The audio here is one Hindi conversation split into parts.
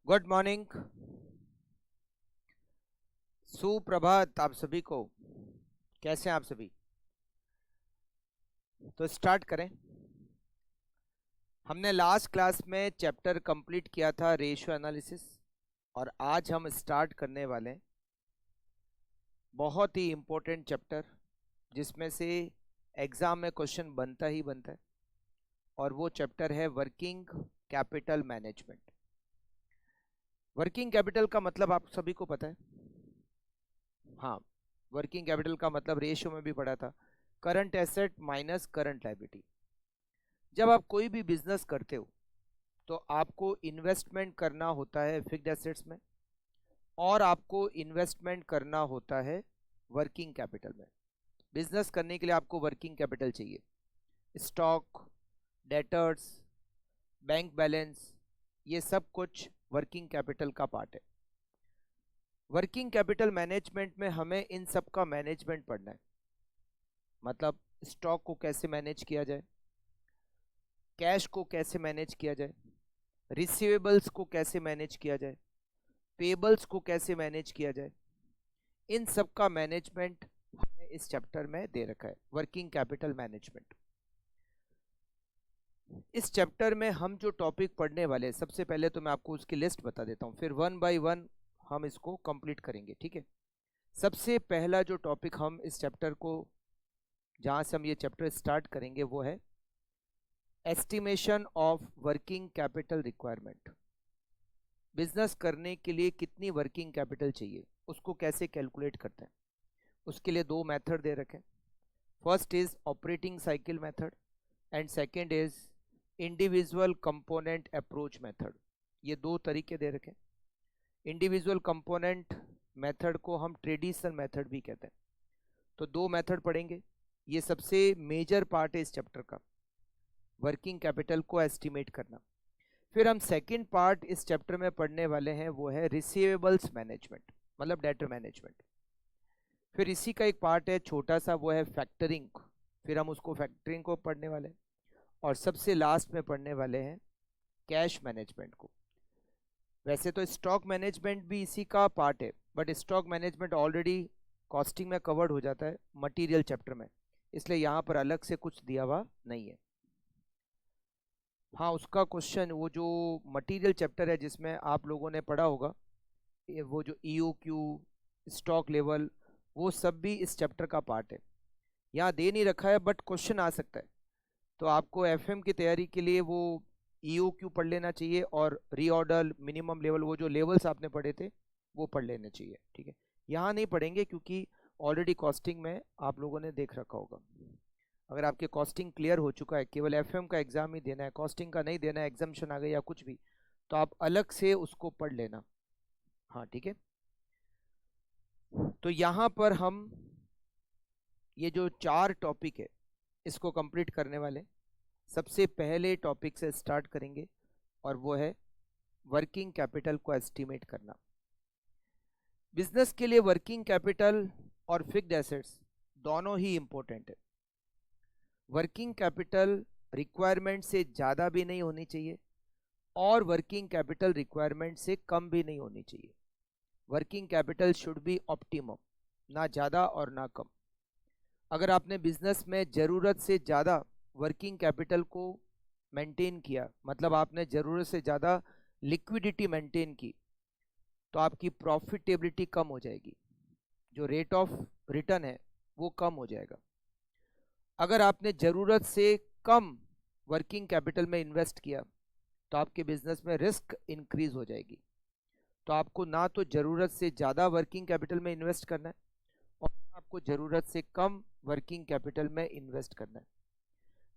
गुड मॉर्निंग, सुप्रभात आप सभी को। कैसे हैं आप सभी? तो स्टार्ट करें। हमने लास्ट क्लास में चैप्टर कंप्लीट किया था रेशियो एनालिसिस, और आज हम स्टार्ट करने वाले हैं बहुत ही इम्पोर्टेंट चैप्टर, जिसमें से एग्जाम में क्वेश्चन बनता ही बनता है, और वो चैप्टर है working capital management. Working capital का मतलब आप सभी को पता है। हाँ, वर्किंग कैपिटल का मतलब रेशियो में भी पढ़ा था, current asset minus current liability. जब आप कोई भी बिजनेस करते हो तो आपको इन्वेस्टमेंट करना होता है फिक्स्ड एसेट्स में, और आपको इन्वेस्टमेंट करना होता है वर्किंग कैपिटल में। बिजनेस करने के लिए आपको वर्किंग कैपिटल चाहिए। स्टॉक, डेटर्स, बैंक बैलेंस, ये सब कुछ वर्किंग कैपिटल का पार्ट है। वर्किंग कैपिटल मैनेजमेंट में हमें इन सब का मैनेजमेंट पढ़ना है। मतलब स्टॉक को कैसे मैनेज किया जाए, कैश को कैसे मैनेज किया जाए, रिसीवेबल्स को कैसे मैनेज किया जाए, पेबल्स को कैसे मैनेज किया जाए, इन सब का मैनेजमेंट हमें इस चैप्टर में दे रखा है, वर्किंग कैपिटल मैनेजमेंट। इस चैप्टर में हम जो टॉपिक पढ़ने वाले हैं, सबसे पहले तो मैं आपको उसकी लिस्ट बता देता हूँ, फिर वन बाय वन हम इसको कंप्लीट करेंगे, ठीक है। सबसे पहला जो टॉपिक हम इस चैप्टर को, जहाँ से हम ये चैप्टर स्टार्ट करेंगे, वो है estimation of working capital requirement. Business करने के लिए कितनी वर्किंग कैपिटल चाहिए, उसको कैसे कैलकुलेट करते हैं। उसके लिए दो मेथड दे रखे हैं। First is operating cycle method and second is individual component approach method. ये दो तरीके दे रखे हैं। इंडिविजुअल कंपोनेंट मेथड को हम ट्रेडिशनल मेथड भी कहते हैं। तो दो मेथड पढ़ेंगे। ये सबसे मेजर पार्ट है इस चैप्टर का, वर्किंग कैपिटल को एस्टिमेट करना। फिर हम सेकंड पार्ट इस चैप्टर में पढ़ने वाले हैं, वो है रिसीवेबल्स मैनेजमेंट, मतलब डेटर मैनेजमेंट। फिर इसी का एक पार्ट है छोटा सा, वो है फैक्टरिंग। फिर हम उसको फैक्टरिंग को पढ़ने वाले हैं, और सबसे लास्ट में पढ़ने वाले हैं कैश मैनेजमेंट को। वैसे तो स्टॉक मैनेजमेंट भी इसी का पार्ट है, but stock management already costing में कवर्ड हो जाता है मटेरियल चैप्टर में, इसलिए यहाँ पर अलग से कुछ दिया हुआ नहीं है। हाँ, उसका क्वेश्चन, वो जो मटेरियल चैप्टर है जिसमें आप लोगों ने पढ़ा होगा, वो जो EOQ, स्टॉक लेवल, वो सब भी इस चैप्टर का पार्ट है। यहाँ दे नहीं रखा है, बट क्वेश्चन आ सकता है। तो आपको FM की तैयारी के लिए वो EOQ पढ़ लेना चाहिए, और रीऑर्डर, मिनिमम लेवल, वो जो लेवल्स आपने पढ़े थे वो पढ़ लेने चाहिए, ठीक है। यहाँ नहीं पढ़ेंगे क्योंकि ऑलरेडी कॉस्टिंग में आप लोगों ने देख रखा होगा। अगर आपके कॉस्टिंग क्लियर हो चुका है, केवल FM का एग्जाम ही देना है, कॉस्टिंग का नहीं देना है, एग्जामिशन आ गई या कुछ भी, तो आप अलग से उसको पढ़ लेना। हाँ, ठीक है। तो यहाँ पर हम ये जो चार टॉपिक है इसको कंप्लीट करने वाले। सबसे पहले टॉपिक से स्टार्ट करेंगे, और वो है वर्किंग कैपिटल को एस्टिमेट करना। बिजनेस के लिए वर्किंग कैपिटल और फिक्स्ड एसेट्स दोनों ही इंपॉर्टेंट है। वर्किंग कैपिटल रिक्वायरमेंट से ज़्यादा भी नहीं होनी चाहिए, और वर्किंग कैपिटल रिक्वायरमेंट से कम भी नहीं होनी चाहिए। Working capital should be optimum, ना ज़्यादा और ना कम। अगर आपने बिजनेस में ज़रूरत से ज़्यादा वर्किंग कैपिटल को मेंटेन किया, मतलब आपने ज़रूरत से ज़्यादा लिक्विडिटी मेंटेन की, तो आपकी प्रॉफिटेबिलिटी कम हो जाएगी, जो रेट ऑफ रिटर्न है वो कम हो जाएगा। अगर आपने ज़रूरत से कम वर्किंग कैपिटल में इन्वेस्ट किया, तो आपके बिजनेस में रिस्क इंक्रीज हो जाएगी। तो आपको ना तो ज़रूरत से ज़्यादा वर्किंग कैपिटल में इन्वेस्ट करना है, और आपको ज़रूरत से कम वर्किंग कैपिटल में इन्वेस्ट करना है।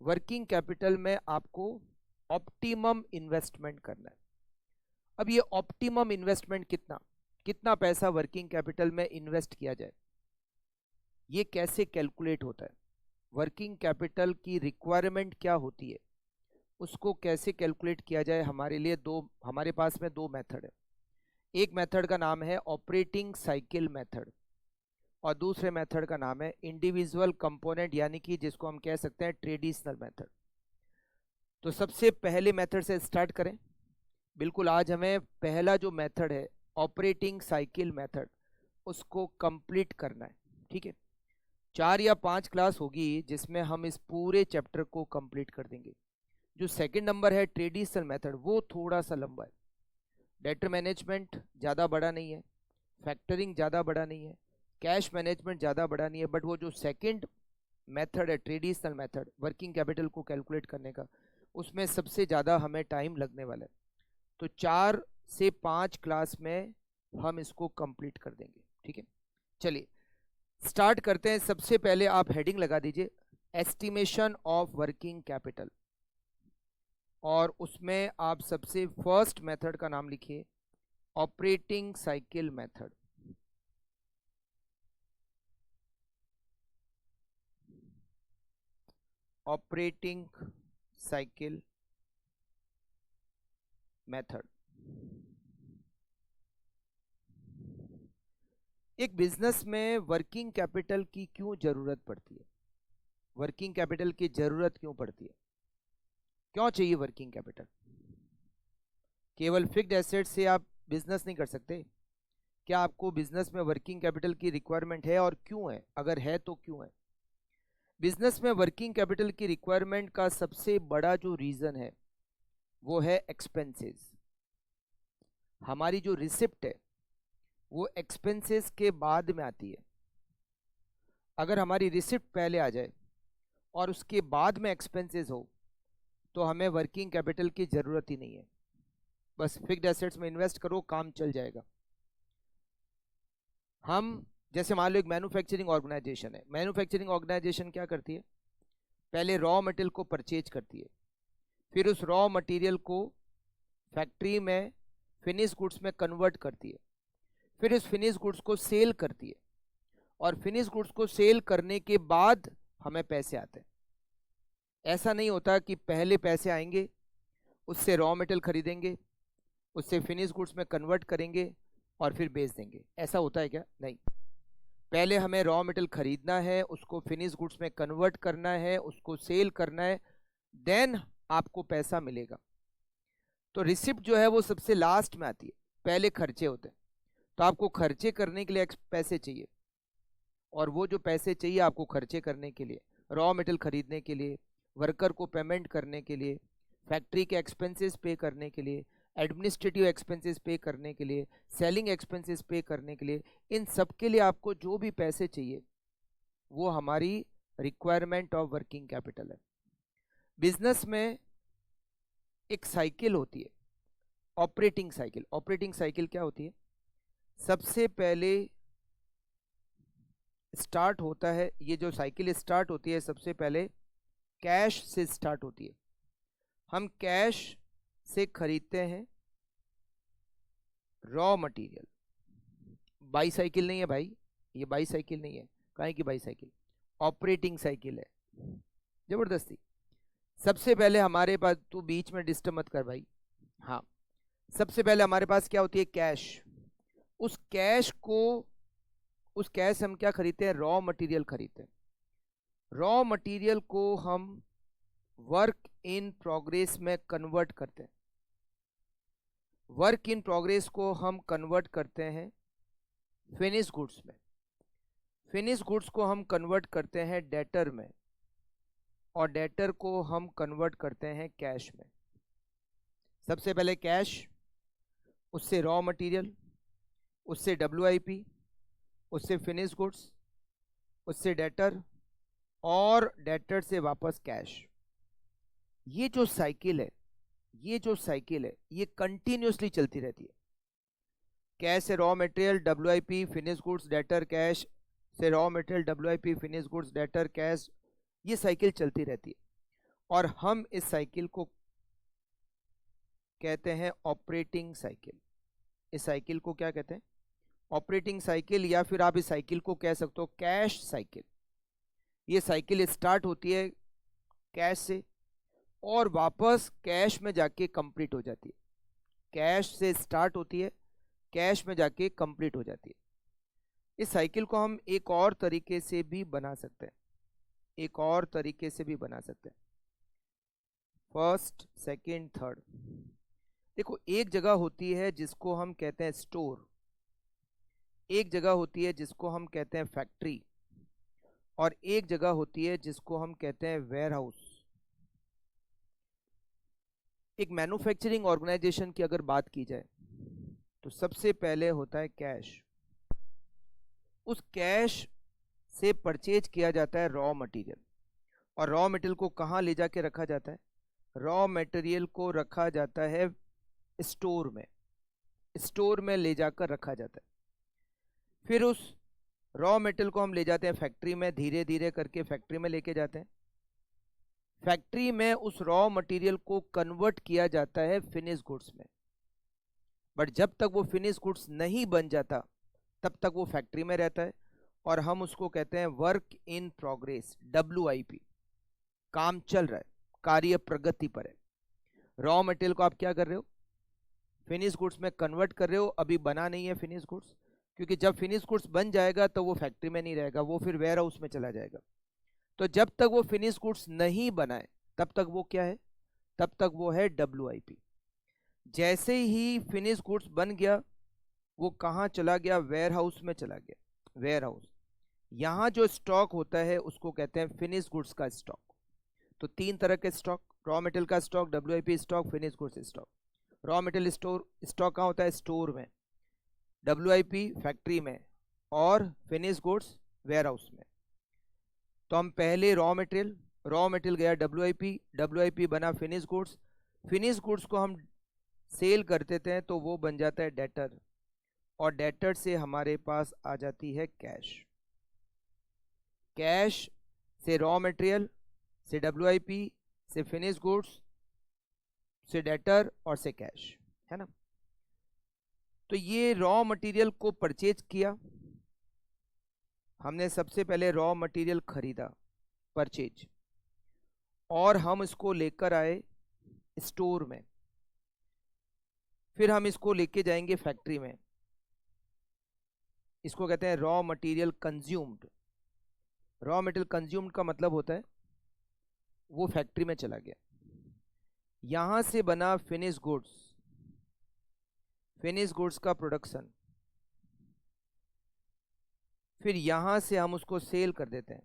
वर्किंग कैपिटल में आपको ऑप्टिमम इन्वेस्टमेंट करना है। अब ये ऑप्टिमम इन्वेस्टमेंट कितना कितना पैसा वर्किंग कैपिटल में इन्वेस्ट किया जाए, ये कैसे कैलकुलेट होता है। वर्किंग कैपिटल की रिक्वायरमेंट क्या होती है, उसको कैसे कैलकुलेट किया जाए, हमारे पास में दो मेथड है। एक मेथड का नाम है ऑपरेटिंग साइकिल मेथड, और दूसरे मेथड का नाम है इंडिविजुअल कंपोनेंट, यानी कि जिसको हम कह सकते हैं ट्रेडिशनल मेथड। तो सबसे पहले मेथड से स्टार्ट करें। बिल्कुल आज हमें पहला जो मेथड है ऑपरेटिंग साइकिल मेथड उसको कंप्लीट करना है। ठीक है, 4 या 5 क्लास होगी जिसमें हम इस पूरे चैप्टर को कंप्लीट कर देंगे। जो सेकंड नंबर है ट्रेडिशनल मेथड वो थोड़ा सा लंबा है। डेटर मैनेजमेंट ज़्यादा बड़ा नहीं है, फैक्टरिंग ज़्यादा बड़ा नहीं है, कैश मैनेजमेंट ज़्यादा बड़ा नहीं है, बट वो जो सेकंड मेथड है ट्रेडिशनल मेथड वर्किंग कैपिटल को कैलकुलेट करने का, उसमें सबसे ज़्यादा हमें टाइम लगने वाला है। तो 4 से 5 क्लास में हम इसको कंप्लीट कर देंगे। ठीक है, चलिए स्टार्ट करते हैं। सबसे पहले आप हेडिंग लगा दीजिए एस्टिमेशन ऑफ वर्किंग कैपिटल, और उसमें आप सबसे फर्स्ट मेथड का नाम लिखिए operating cycle method. Operating cycle method. एक बिजनेस में वर्किंग कैपिटल की क्यों जरूरत पड़ती है? वर्किंग कैपिटल की जरूरत क्यों पड़ती है? क्यों चाहिए वर्किंग कैपिटल? केवल फिक्स्ड एसेट से आप बिजनेस नहीं कर सकते। क्या आपको बिजनेस में वर्किंग कैपिटल की रिक्वायरमेंट है, और क्यों है? अगर है तो क्यों है? बिजनेस में वर्किंग कैपिटल की रिक्वायरमेंट का सबसे बड़ा जो रीजन है वो है एक्सपेंसेस। हमारी जो रिसिप्ट है वो एक्सपेंसेस के बाद में आती है। अगर हमारी रिसिप्ट पहले आ जाए और उसके बाद में एक्सपेंसेस हो तो हमें वर्किंग कैपिटल की ज़रूरत ही नहीं है। बस फिक्स्ड एसेट्स में इन्वेस्ट करो, काम चल जाएगा। हम जैसे मान लो एक मैन्युफैक्चरिंग ऑर्गेनाइजेशन है। मैन्युफैक्चरिंग ऑर्गेनाइजेशन क्या करती है? पहले रॉ मटेरियल को परचेज करती है, फिर उस रॉ मटेरियल को फैक्ट्री में फिनिश गुड्स में कन्वर्ट करती है, फिर इस फिनिश गुड्स को सेल करती है, और फिनिश गुड्स को सेल करने के बाद हमें पैसे आते हैं। ऐसा नहीं होता कि पहले पैसे आएंगे, उससे रॉ मटेरियल खरीदेंगे, उससे फिनिश गुड्स में कन्वर्ट करेंगे और फिर बेच देंगे। ऐसा होता है क्या? नहीं। पहले हमें रॉ मटेरियल खरीदना है, उसको फिनिश गुड्स में कन्वर्ट करना है, उसको सेल करना है, देन आपको पैसा मिलेगा। तो रिसिप्ट जो है वो सबसे लास्ट में आती है, पहले खर्चे होते हैं। तो आपको खर्चे करने के लिए पैसे चाहिए, और वो जो पैसे चाहिए आपको खर्चे करने के लिए, रॉ मटेरियल खरीदने के लिए, वर्कर को पेमेंट करने के लिए, फैक्ट्री के एक्सपेंसेस पे करने के लिए, एडमिनिस्ट्रेटिव एक्सपेंसेस पे करने के लिए, सेलिंग एक्सपेंसेस पे करने के लिए, इन सब के लिए आपको जो भी पैसे चाहिए वो हमारी रिक्वायरमेंट ऑफ वर्किंग कैपिटल है। बिजनेस में एक साइकिल होती है ऑपरेटिंग साइकिल। ऑपरेटिंग साइकिल क्या होती है? सबसे पहले स्टार्ट होता है, ये जो साइकिल स्टार्ट होती है सबसे पहले कैश से स्टार्ट होती है। हम कैश से खरीदते हैं रॉ मटेरियल। बाई साइकिल नहीं है भाई, ये बाई साइकिल नहीं है। काहे की बाई साइकिल? ऑपरेटिंग साइकिल है। जबरदस्ती। सबसे पहले हमारे पास, तू बीच में डिस्टर्ब मत कर भाई। हाँ, सबसे पहले हमारे पास क्या होती है? कैश। उस कैश से हम क्या खरीदते हैं? रॉ मटेरियल खरीदते हैं। रॉ मटेरियल को हम वर्क इन प्रोग्रेस में कन्वर्ट करते हैं। वर्क इन प्रोग्रेस को हम कन्वर्ट करते हैं फिनिश गुड्स में। फिनिश गुड्स को हम कन्वर्ट करते हैं डेटर में, और डेटर को हम कन्वर्ट करते हैं कैश में। सबसे पहले कैश, उससे रॉ मटेरियल, उससे WIP, उससे फिनिश गुड्स, उससे डेटर, और डेटर से वापस कैश। ये जो साइकिल है ये कंटिन्यूसली चलती रहती है। कैश से raw material, WIP, finish goods, debtor, cash से raw material, WIP, finish goods, debtor, cash. ये साइकिल चलती रहती है, और हम इस साइकिल को कहते हैं ऑपरेटिंग साइकिल। इस साइकिल को क्या कहते हैं? ऑपरेटिंग साइकिल, या फिर आप इस साइकिल को कह सकते हो कैश साइकिल। ये साइकिल स्टार्ट होती है कैश से और वापस कैश में जाके कंप्लीट हो जाती है। कैश से स्टार्ट होती है, कैश में जाके कंप्लीट हो जाती है। इस साइकिल को हम एक और तरीके से भी बना सकते हैं, फर्स्ट, सेकंड, थर्ड। देखो, एक जगह होती है जिसको हम कहते हैं स्टोर, एक जगह होती है जिसको हम कहते हैं फैक्ट्री, और एक जगह होती है जिसको हम कहते हैं वेयर हाउस। एक मैन्युफैक्चरिंग ऑर्गेनाइजेशन की अगर बात की जाए तो सबसे पहले होता है कैश। उस कैश से परचेज किया जाता है रॉ मटेरियल, और रॉ मटेरियल को कहाँ ले जाके रखा जाता है? रॉ मटेरियल को रखा जाता है स्टोर में, स्टोर में ले जाकर रखा जाता है। फिर उस रॉ मटेरियल को हम ले जाते हैं फैक्ट्री में, धीरे धीरे करके फैक्ट्री में लेके जाते हैं। फैक्ट्री में उस रॉ मटेरियल को कन्वर्ट किया जाता है फिनिश गुड्स में, बट जब तक वो फिनिश गुड्स नहीं बन जाता तब तक वो फैक्ट्री में रहता है, और हम उसको कहते हैं वर्क इन प्रोग्रेस, WIP। काम चल रहा है, कार्य प्रगति पर है। रॉ मटेरियल को आप क्या कर रहे हो? फिनिश गुड्स में कन्वर्ट कर रहे हो। अभी बना नहीं है फिनिश गुड्स, क्योंकि जब फिनिश गुड्स बन जाएगा तो वो फैक्ट्री में नहीं रहेगा, वो फिर वेयर हाउस में चला जाएगा। तो जब तक वो फिनिश गुड्स नहीं बनाए तब तक वो क्या है? तब तक वो है WIP। जैसे ही फिनिश गुड्स बन गया वो कहाँ चला गया? वेयर हाउस में चला गया। वेयर हाउस, यहाँ जो स्टॉक होता है उसको कहते हैं फिनिश गुड्स का स्टॉक। तो तीन तरह के स्टॉक, रॉ मटेरियल का stock, WIP stock, finish goods stock. Raw material stock कहाँ होता है? स्टोर में, WIP फैक्ट्री में, और फिनिश गुड्स वेयर हाउस में। तो हम पहले रॉ मटेरियल गया WIP बना फिनिश गुड्स, फिनिश गुड्स को हम सेल कर देते हैं तो वो बन जाता है डेटर, और डेटर से हमारे पास आ जाती है कैश। कैश से रॉ मटेरियल, से WIP, से फिनिश गुड्स, से डेटर, और से कैश, है ना। तो ये रॉ मटेरियल को परचेज किया हमने, सबसे पहले रॉ मटेरियल खरीदा, परचेज, और हम इसको लेकर आए स्टोर में। फिर हम इसको लेके जाएंगे फैक्ट्री में, इसको कहते हैं raw material consumed. Raw material consumed का मतलब होता है वो फैक्ट्री में चला गया, यहां से बना फिनिश गुड्स, फिनिश गुड्स का प्रोडक्शन, फिर यहां से हम उसको सेल कर देते हैं,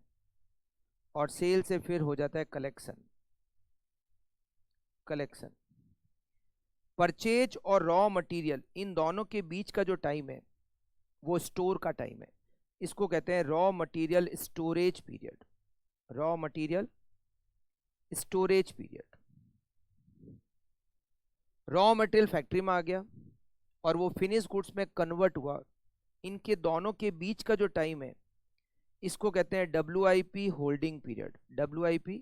और सेल से फिर हो जाता है कलेक्शन। कलेक्शन, परचेज और रॉ मटेरियल, इन दोनों के बीच का जो टाइम है वो स्टोर का टाइम है, इसको कहते हैं raw material storage period. Raw material storage period. Raw material factory में आ गया और वो फिनिश गुड्स में कन्वर्ट हुआ, इनके दोनों के बीच का जो टाइम है इसको कहते हैं WIP holding period. WIP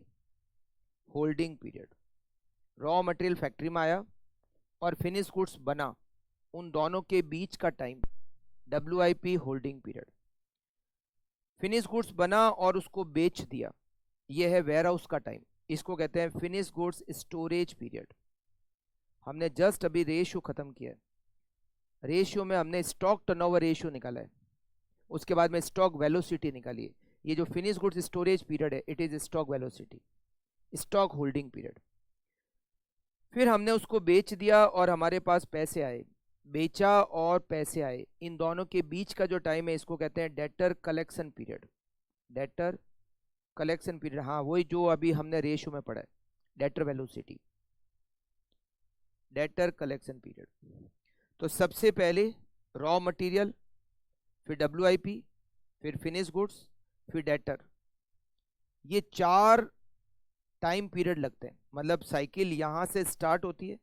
holding period. Raw material factory में आया और फिनिश गुड्स बना, उन दोनों के बीच का time WIP holding period. Finish goods बना और उसको बेच दिया, यह है वेयर हाउस का टाइम, इसको कहते हैं फिनिश गुड्स स्टोरेज पीरियड। हमने जस्ट अभी रेशियो खत्म किया है, रेशियो में हमने स्टॉक टर्नओवर रेशियो निकाला है, उसके बाद में स्टॉक वेलोसिटी निकाली है। ये जो फिनिश गुड्स स्टोरेज पीरियड है, it is stock velocity, stock holding period. फिर हमने उसको बेच दिया और हमारे पास पैसे आए, बेचा और पैसे आए, इन दोनों के बीच का जो टाइम है इसको कहते हैं debtor collection period. Debtor collection period, हाँ वही जो अभी हमने रेशियो में पढ़ा है, debtor velocity, debtor collection period. तो सबसे पहले रॉ मटेरियल, फिर WIP, फिर फिनिश गुड्स, फिर डेटर, ये चार टाइम पीरियड लगते हैं। मतलब साइकिल यहाँ से स्टार्ट होती है,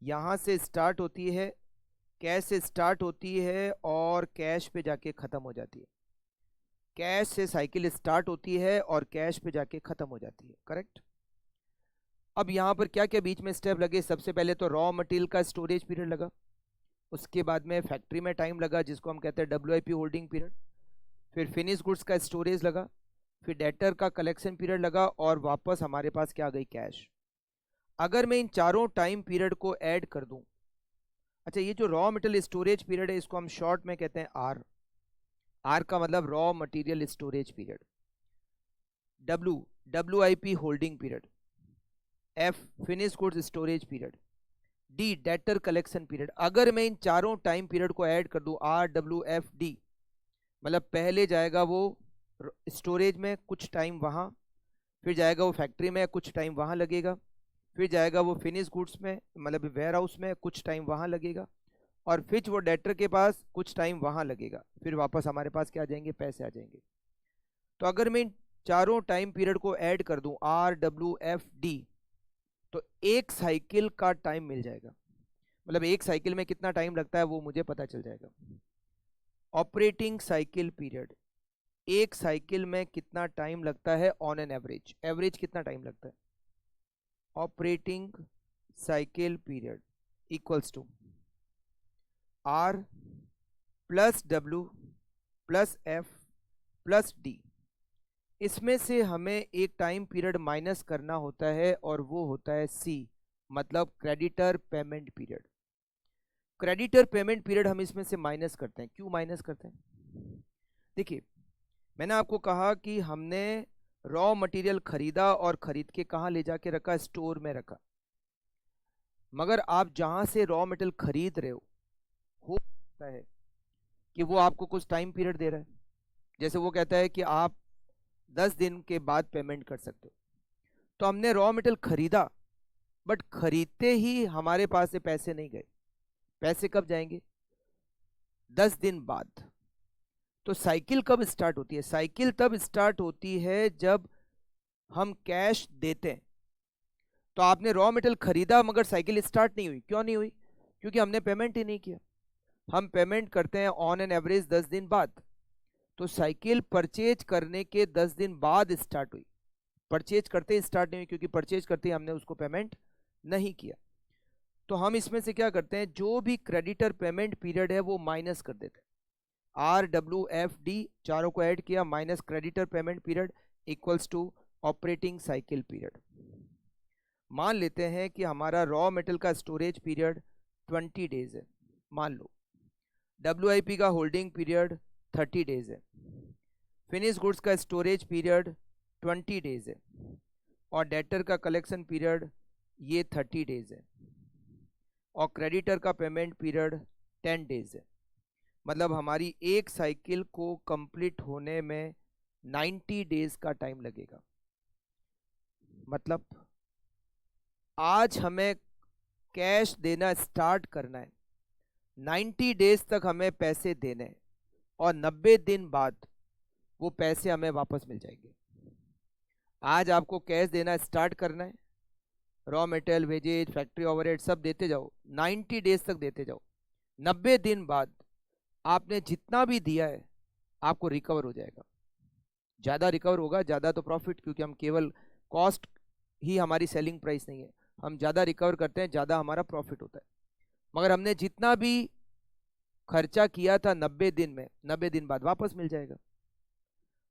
यहाँ से स्टार्ट होती है, कैश से स्टार्ट होती है और कैश पे जाके ख़त्म हो जाती है। कैश से साइकिल स्टार्ट होती है और कैश पे जाके ख़त्म हो जाती है, करेक्ट। अब यहाँ पर क्या क्या बीच में स्टेप लगे? सबसे पहले तो रॉ मटेरियल का स्टोरेज पीरियड लगा, उसके बाद में फैक्ट्री में टाइम लगा जिसको हम कहते हैं WIP होल्डिंग पीरियड, फिर फिनिश गुड्स का स्टोरेज लगा, फिर डेटर का कलेक्शन पीरियड लगा, और वापस हमारे पास क्या आ गई? कैश। अगर मैं इन चारों टाइम पीरियड को ऐड कर दूं, अच्छा ये जो रॉ मटेरियल स्टोरेज पीरियड है इसको हम शॉर्ट में कहते हैं R। R का मतलब raw material storage period. WIP holding period. F finish goods storage period. D debtor collection period. अगर मैं इन चारों टाइम पीरियड को ऐड कर दूं, RWFD, मतलब पहले जाएगा वो स्टोरेज में कुछ टाइम वहाँ, फिर जाएगा वो फैक्ट्री में कुछ टाइम वहाँ लगेगा, फिर जाएगा वो फिनिश गुड्स में मतलब वेयर हाउस में कुछ टाइम वहाँ लगेगा, और फिर वो डेटर के पास कुछ टाइम वहाँ लगेगा, फिर वापस हमारे पास क्या आ जाएंगे, पैसे आ जाएंगे। तो अगर मैं इन चारों टाइम पीरियड को ऐड कर दूं RWFD, तो एक साइकिल का टाइम मिल जाएगा, मतलब एक साइकिल में कितना टाइम लगता है वो मुझे पता चल जाएगा। ऑपरेटिंग साइकिल पीरियड, एक साइकिल में कितना टाइम लगता है ऑन एन एवरेज, एवरेज कितना टाइम लगता है। Operating cycle period equals to R plus W plus F plus D। इसमें से हमें एक टाइम पीरियड माइनस करना होता है और वो होता है C, मतलब creditor payment period. Creditor payment period हम इसमें से माइनस करते हैं। क्यों माइनस करते हैं? देखिए, मैंने आपको कहा कि हमने रॉ मटेरियल खरीदा और खरीद के कहाँ ले जाके रखा, स्टोर में रखा। मगर आप जहां से रॉ मटेरियल खरीद रहे हो सकता है कि वो आपको कुछ टाइम पीरियड दे रहा है, जैसे वो कहता है कि आप 10 दिन के बाद पेमेंट कर सकते हो। तो हमने रॉ मटेरियल खरीदा, बट खरीदते ही हमारे पास से पैसे नहीं गए। पैसे कब जाएंगे? 10 दिन बाद। तो साइकिल कब स्टार्ट होती है? साइकिल तब स्टार्ट होती है जब हम कैश देते हैं। तो आपने रॉ मटेरियल खरीदा मगर साइकिल स्टार्ट नहीं हुई। क्यों नहीं हुई? क्योंकि हमने पेमेंट ही नहीं किया। हम पेमेंट करते हैं ऑन एन एवरेज 10 दिन बाद। तो साइकिल परचेज करने के 10 दिन बाद स्टार्ट हुई, परचेज करते ही स्टार्ट नहीं हुई, क्योंकि परचेज करते ही हमने उसको पेमेंट नहीं किया। तो हम इसमें से क्या करते हैं, जो भी क्रेडिटर पेमेंट पीरियड है वो माइनस कर देते हैं। RWFD चारों को ऐड किया minus creditor payment period equals to operating cycle period. मान लेते हैं कि हमारा रॉ मेटल का स्टोरेज पीरियड 20 डेज है, मान लो। WIP का होल्डिंग पीरियड 30 डेज है। फिनिश गुड्स का स्टोरेज पीरियड 20 डेज है, और डेटर का कलेक्शन पीरियड ये 30 डेज है, और क्रेडिटर का पेमेंट पीरियड 10 डेज है। मतलब हमारी एक साइकिल को कंप्लीट होने में 90 डेज का टाइम लगेगा। मतलब आज हमें कैश देना स्टार्ट करना है, 90 डेज तक हमें पैसे देने हैं, और 90 दिन बाद वो पैसे हमें वापस मिल जाएंगे। आज आपको कैश देना स्टार्ट करना है, raw material, wages, factory overhead सब देते जाओ, 90 डेज तक देते जाओ। 90 दिन बाद आपने जितना भी दिया है आपको रिकवर हो जाएगा। ज़्यादा रिकवर होगा, ज़्यादा तो प्रॉफिट, क्योंकि हम केवल कॉस्ट ही हमारी सेलिंग प्राइस नहीं है, हम ज़्यादा रिकवर करते हैं, ज़्यादा हमारा प्रॉफिट होता है। मगर हमने जितना भी खर्चा किया था 90 दिन में, 90 दिन बाद वापस मिल जाएगा।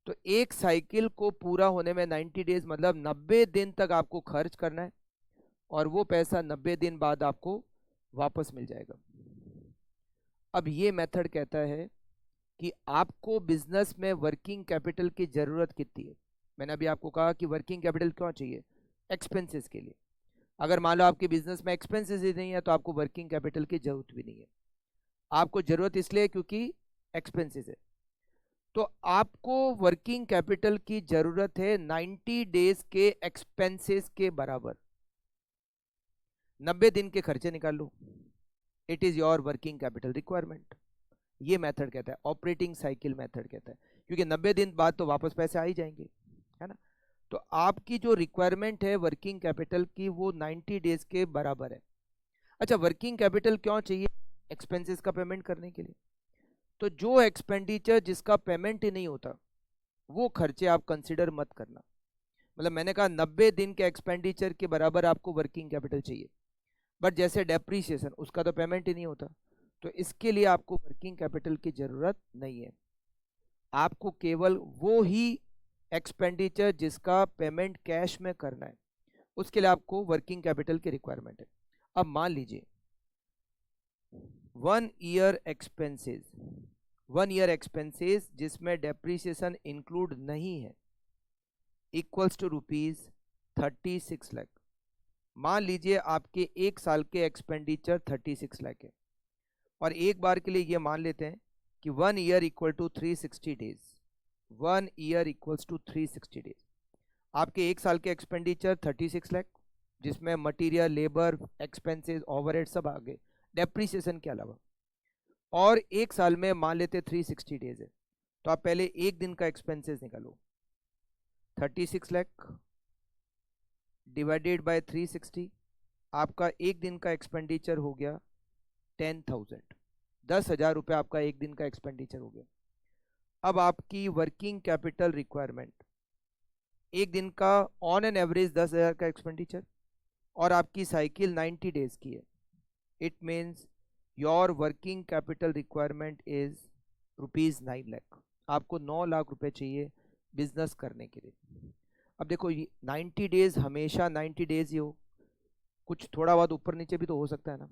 तो एक साइकिल को पूरा होने में 90 डेज, मतलब 90 दिन तक आपको खर्च करना है, और वो पैसा 90 दिन बाद आपको वापस मिल जाएगा। अब ये मेथड कहता है कि आपको बिजनेस में वर्किंग कैपिटल की जरूरत कितनी है। मैंने अभी आपको कहा कि वर्किंग कैपिटल क्यों चाहिए, एक्सपेंसेस के लिए। अगर मान लो आपके बिजनेस में एक्सपेंसेस ही नहीं है तो आपको वर्किंग कैपिटल की जरूरत भी नहीं है। आपको जरूरत इसलिए क्योंकि एक्सपेंसेस है। तो आपको वर्किंग कैपिटल की जरूरत है 90 डेज के एक्सपेंसेस के बराबर। 90 दिन के खर्चे निकाल लो, it is your working capital requirement. ये मेथड कहता है, ऑपरेटिंग साइकिल मेथड कहता है, क्योंकि 90 दिन बाद तो वापस पैसे आ ही जाएंगे, है ना। तो आपकी जो रिक्वायरमेंट है वर्किंग कैपिटल की वो 90 डेज के बराबर है। अच्छा, वर्किंग कैपिटल क्यों चाहिए? एक्सपेंसेस का पेमेंट करने के लिए। तो जो एक्सपेंडिचर जिसका पेमेंट ही नहीं होता वो खर्चे आप कंसिडर मत करना। मतलब मैंने कहा 90 दिन के एक्सपेंडिचर के बराबर आपको वर्किंग कैपिटल चाहिए, बट जैसे डेप्रीसिएशन उसका तो पेमेंट ही नहीं होता, तो इसके लिए आपको वर्किंग कैपिटल की जरूरत नहीं है। आपको केवल वो ही एक्सपेंडिचर जिसका पेमेंट कैश में करना है उसके लिए आपको वर्किंग कैपिटल की रिक्वायरमेंट है। अब मान लीजिए 1 ईयर एक्सपेंसेस, 1 ईयर एक्सपेंसेस जिसमें डेप्रीसिएशन इंक्लूड नहीं है, इक्वल्स टू ₹36 लाख। मान लीजिए आपके एक साल के एक्सपेंडिचर 36 लाख है, और एक बार के लिए ये मान लेते हैं कि 1 year equal to 360 days, 1 year equals to 360 days. आपके एक साल के एक्सपेंडिचर 36 लाख, जिसमें मटेरियल, लेबर, एक्सपेंसेस, ओवरहेड सब आ गए डेप्रीसिएशन के अलावा, और एक साल में मान लेते 360 डेज है, तो आप पहले एक दिन का एक्सपेंसेस निकालो। 36 लाख डिवाइडेड बाय 360, आपका एक दिन का एक्सपेंडिचर हो गया 10,000, 10,000 रुपये आपका एक दिन का एक्सपेंडिचर हो गया। अब आपकी वर्किंग कैपिटल रिक्वायरमेंट, एक दिन का ऑन एन एवरेज 10,000 का एक्सपेंडिचर, और आपकी साइकिल 90 डेज की है, it means your working capital requirement is ₹9 lakh. आपको 9 लाख रुपए चाहिए बिजनेस करने के लिए। अब देखो, 90 डेज हमेशा 90 डेज ही हो, कुछ थोड़ा बहुत ऊपर नीचे भी तो हो सकता है ना।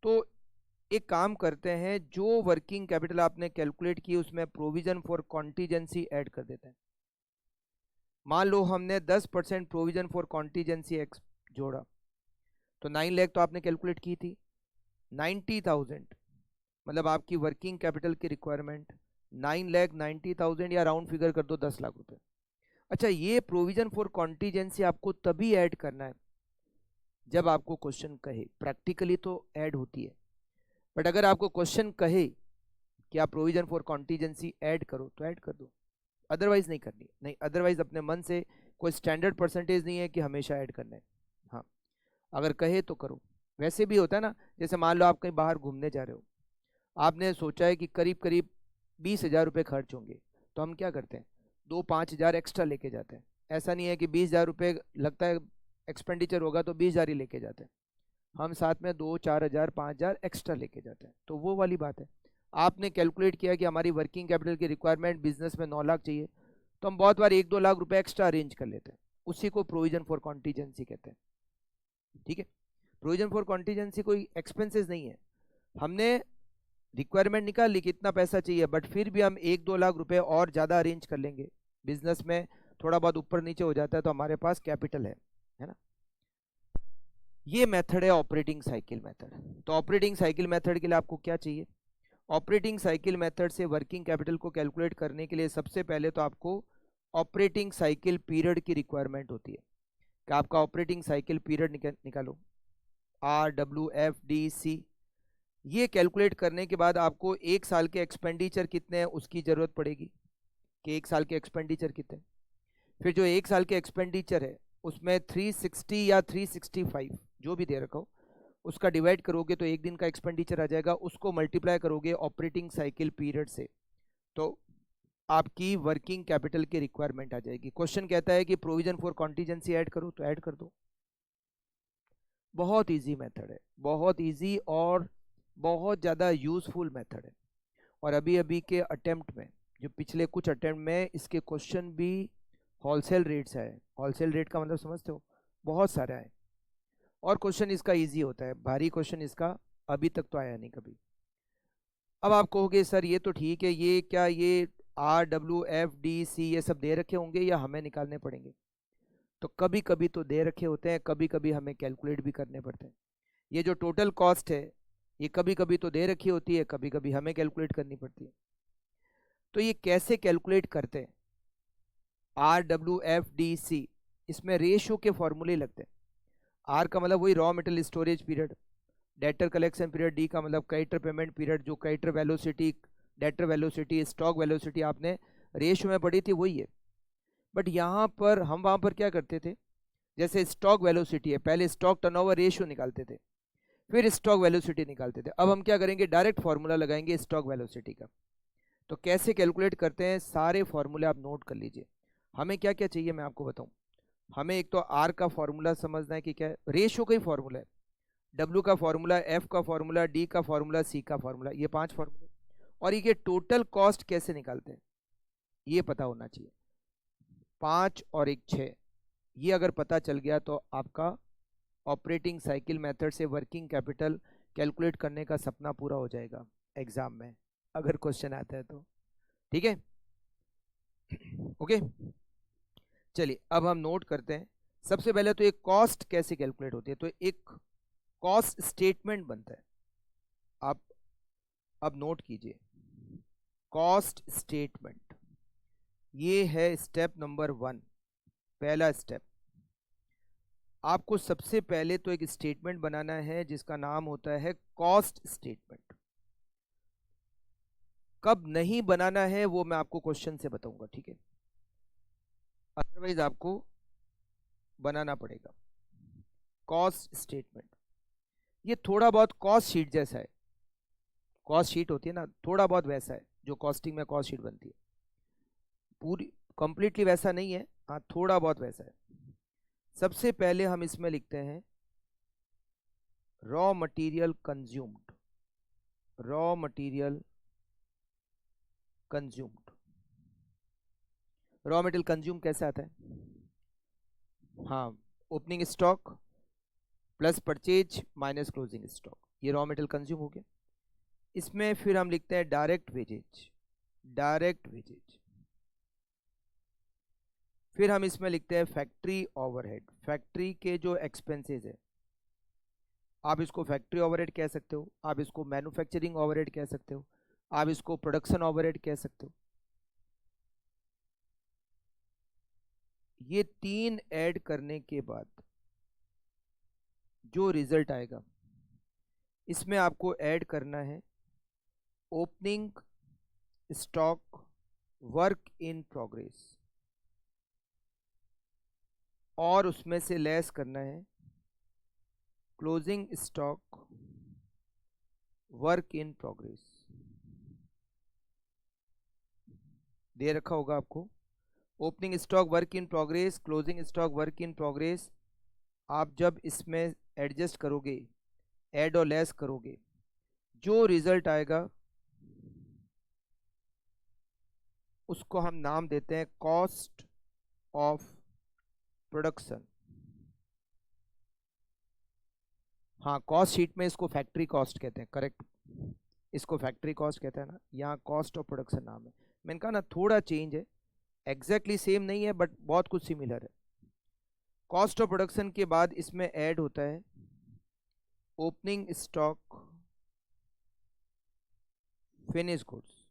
तो एक काम करते हैं, जो वर्किंग कैपिटल आपने कैलकुलेट की उसमें प्रोविजन फॉर कॉन्टीजेंसी ऐड कर देते हैं। मान लो हमने 10% प्रोविजन फॉर कॉन्टीजेंसी एक्स जोड़ा, तो 9 लाख तो आपने कैलकुलेट की थी, 90,000 मतलब आपकी वर्किंग कैपिटल की रिक्वायरमेंट 9,90,000, या राउंड फिगर कर दो 10 लाख रुपए। अच्छा, ये प्रोविजन फॉर कॉन्टीजेंसी आपको तभी ऐड करना है जब आपको क्वेश्चन कहे, प्रैक्टिकली तो ऐड होती है, बट अगर आपको क्वेश्चन कहे कि आप प्रोविजन फॉर कॉन्टीजेंसी ऐड करो तो ऐड कर दो, अदरवाइज नहीं करनी। नहीं, अदरवाइज अपने मन से कोई स्टैंडर्ड परसेंटेज नहीं है कि हमेशा ऐड करना है। हाँ, अगर कहे तो करो। वैसे भी होता है ना, जैसे मान लो आप कहीं बाहर घूमने जा रहे हो, आपने सोचा है कि करीब करीब 20,000 रुपये खर्च होंगे, तो हम क्या करते हैं, 2-5,000 एक्स्ट्रा लेके जाते हैं। ऐसा नहीं है कि 20,000 रुपये लगता है एक्सपेंडिचर होगा तो 20,000 ही लेके जाते हैं, हम साथ में 2-4,000 5,000 एक्स्ट्रा लेके जाते हैं। तो वो वाली बात है, आपने कैलकुलेट किया कि हमारी वर्किंग कैपिटल की रिक्वायरमेंट बिजनेस में 9 लाख चाहिए, तो हम बहुत बार 1-2 लाख रुपए एक्स्ट्रा अरेंज कर लेते हैं, उसी को प्रोविजन फॉर कॉन्टीजेंसी कहते हैं। ठीक है, प्रोविजन फॉर कॉन्टीजेंसी कोई एक्सपेंसेस नहीं है, हमने रिक्वायरमेंट निकाल ली कि इतना पैसा चाहिए, बट फिर भी हम 1-2 लाख रुपए और ज़्यादा अरेंज कर लेंगे। बिजनेस में थोड़ा बहुत ऊपर नीचे हो जाता है तो हमारे पास कैपिटल है ना। ये मेथड है ऑपरेटिंग साइकिल मेथड। तो ऑपरेटिंग साइकिल मेथड के लिए आपको क्या चाहिए, ऑपरेटिंग साइकिल मेथड से वर्किंग कैपिटल को कैलकुलेट करने के लिए सबसे पहले तो आपको ऑपरेटिंग साइकिल पीरियड की रिक्वायरमेंट होती है, कि आपका ऑपरेटिंग साइकिल पीरियड निकालो, RWFDC। ये कैलकुलेट करने के बाद आपको एक साल के एक्सपेंडिचर कितने हैं उसकी ज़रूरत पड़ेगी, कि एक साल के एक्सपेंडिचर कितने। फिर जो एक साल के एक्सपेंडिचर है उसमें 360 या 365 जो भी दे रखा हो उसका डिवाइड करोगे तो एक दिन का एक्सपेंडिचर आ जाएगा, उसको मल्टीप्लाई करोगे ऑपरेटिंग साइकिल पीरियड से, तो आपकी वर्किंग कैपिटल की रिक्वायरमेंट आ जाएगी। क्वेश्चन कहता है कि प्रोविजन फॉर कॉन्टीजेंसी ऐड करो, तो ऐड कर दो। बहुत इजी मेथड है, बहुत इजी और बहुत ज़्यादा यूजफुल मेथड है। और अभी अभी के अटेम्प्ट में, जो पिछले कुछ अटेम्प्ट में इसके क्वेश्चन भी होलसेल रेट से आए। होलसेल रेट का मतलब समझते हो, बहुत सारे आए, और क्वेश्चन इसका इजी होता है, भारी क्वेश्चन इसका अभी तक तो आया नहीं कभी। अब आप कहोगे सर ये तो ठीक है, ये क्या ये RWFDC ये सब दे रखे होंगे या हमें निकालने पड़ेंगे? तो कभी कभी तो दे रखे होते हैं, कभी कभी हमें कैलकुलेट भी करने पड़ते हैं। ये जो टोटल कॉस्ट है ये कभी कभी तो दे रखी होती है, कभी कभी हमें कैलकुलेट करनी पड़ती है। तो ये कैसे कैलकुलेट करते हैं RWFDC, इसमें रेशियो के फॉर्मूले लगते हैं। आर का मतलब वही raw material storage period, debtor collection period, D का मतलब क्रेडिटर पेमेंट पीरियड, जो creditor velocity, debtor velocity, stock velocity आपने रेशियो में पढ़ी थी वही है। बट यहाँ पर हम वहाँ पर क्या करते थे, जैसे स्टॉक वेलोसिटी है, पहले स्टॉक टर्नओवर रेशियो निकालते थे, फिर स्टॉक वेलोसिटी निकालते थे। अब हम क्या करेंगे, डायरेक्ट फॉर्मूला लगाएंगे स्टॉक वेलोसिटी का। तो कैसे कैलकुलेट करते हैं, सारे फॉर्मूले आप नोट कर लीजिए। हमें क्या क्या चाहिए मैं आपको बताऊं। हमें एक तो आर का फॉर्मूला समझना है कि क्या है, रेशियो का ही फॉर्मूला है, डब्ल्यू का फॉर्मूला, एफ का फॉर्मूला, डी का फॉर्मूला, सी का फॉर्मूला, ये 5 फॉर्मूले। और ये टोटल कॉस्ट कैसे निकालते हैं ये पता होना चाहिए। 5 और 1 6, ये अगर पता चल गया तो आपका ऑपरेटिंग साइकिल मेथड से वर्किंग कैपिटल कैलकुलेट करने का सपना पूरा हो जाएगा एग्जाम में, अगर क्वेश्चन आता है तो। ठीक है, ओके। चलिए अब हम नोट करते हैं सबसे पहले तो एक कॉस्ट कैसे कैलकुलेट होती है, तो एक कॉस्ट स्टेटमेंट बनता है। आप अब नोट कीजिए, कॉस्ट स्टेटमेंट, ये है स्टेप नंबर 1, पहला स्टेप। आपको सबसे पहले तो एक स्टेटमेंट बनाना है जिसका नाम होता है कॉस्ट स्टेटमेंट। कब नहीं बनाना है वो मैं आपको क्वेश्चन से बताऊंगा, ठीक है, अदरवाइज आपको बनाना पड़ेगा कॉस्ट स्टेटमेंट। ये थोड़ा बहुत कॉस्ट शीट जैसा है, कॉस्ट शीट होती है ना, थोड़ा बहुत वैसा है जो कॉस्टिंग में कॉस्ट शीट बनती है, पूरी कंप्लीटली वैसा नहीं है, हाँ थोड़ा बहुत वैसा है। सबसे पहले हम इसमें लिखते हैं raw material consumed, raw material consumed. Raw material consume कैसे आता है, हाँ, opening stock plus purchase minus closing stock, ये रॉ मटेरियल कंज्यूम हो गया। इसमें फिर हम लिखते हैं डायरेक्ट वेजेज, डायरेक्ट वेजेज। फिर हम इसमें लिखते हैं फैक्ट्री ओवरहेड, फैक्ट्री के जो एक्सपेंसेस है, आप इसको फैक्ट्री ओवरहेड कह सकते हो, आप इसको मैन्युफैक्चरिंग ओवरहेड कह सकते हो, आप इसको प्रोडक्शन ओवरहेड कह सकते हो। ये 3 ऐड करने के बाद जो रिजल्ट आएगा, इसमें आपको ऐड करना है opening stock work in progress, और उसमें से लेस करना है closing stock work in progress. दे रखा होगा आपको opening stock work in progress, closing stock work in progress. आप जब इसमें एडजस्ट करोगे, ऐड और लेस करोगे, जो रिजल्ट आएगा उसको हम नाम देते हैं कॉस्ट ऑफ प्रोडक्शन। हाँ, कॉस्ट शीट में इसको फैक्ट्री कॉस्ट कहते हैं, करेक्ट, इसको फैक्ट्री कॉस्ट कहते हैं ना, यहाँ कॉस्ट ऑफ प्रोडक्शन नाम है। मैंने कहा ना थोड़ा चेंज है, एग्जैक्टली सेम नहीं है बट बहुत कुछ सिमिलर है। कॉस्ट ऑफ प्रोडक्शन के बाद इसमें ऐड होता है opening stock finish goods,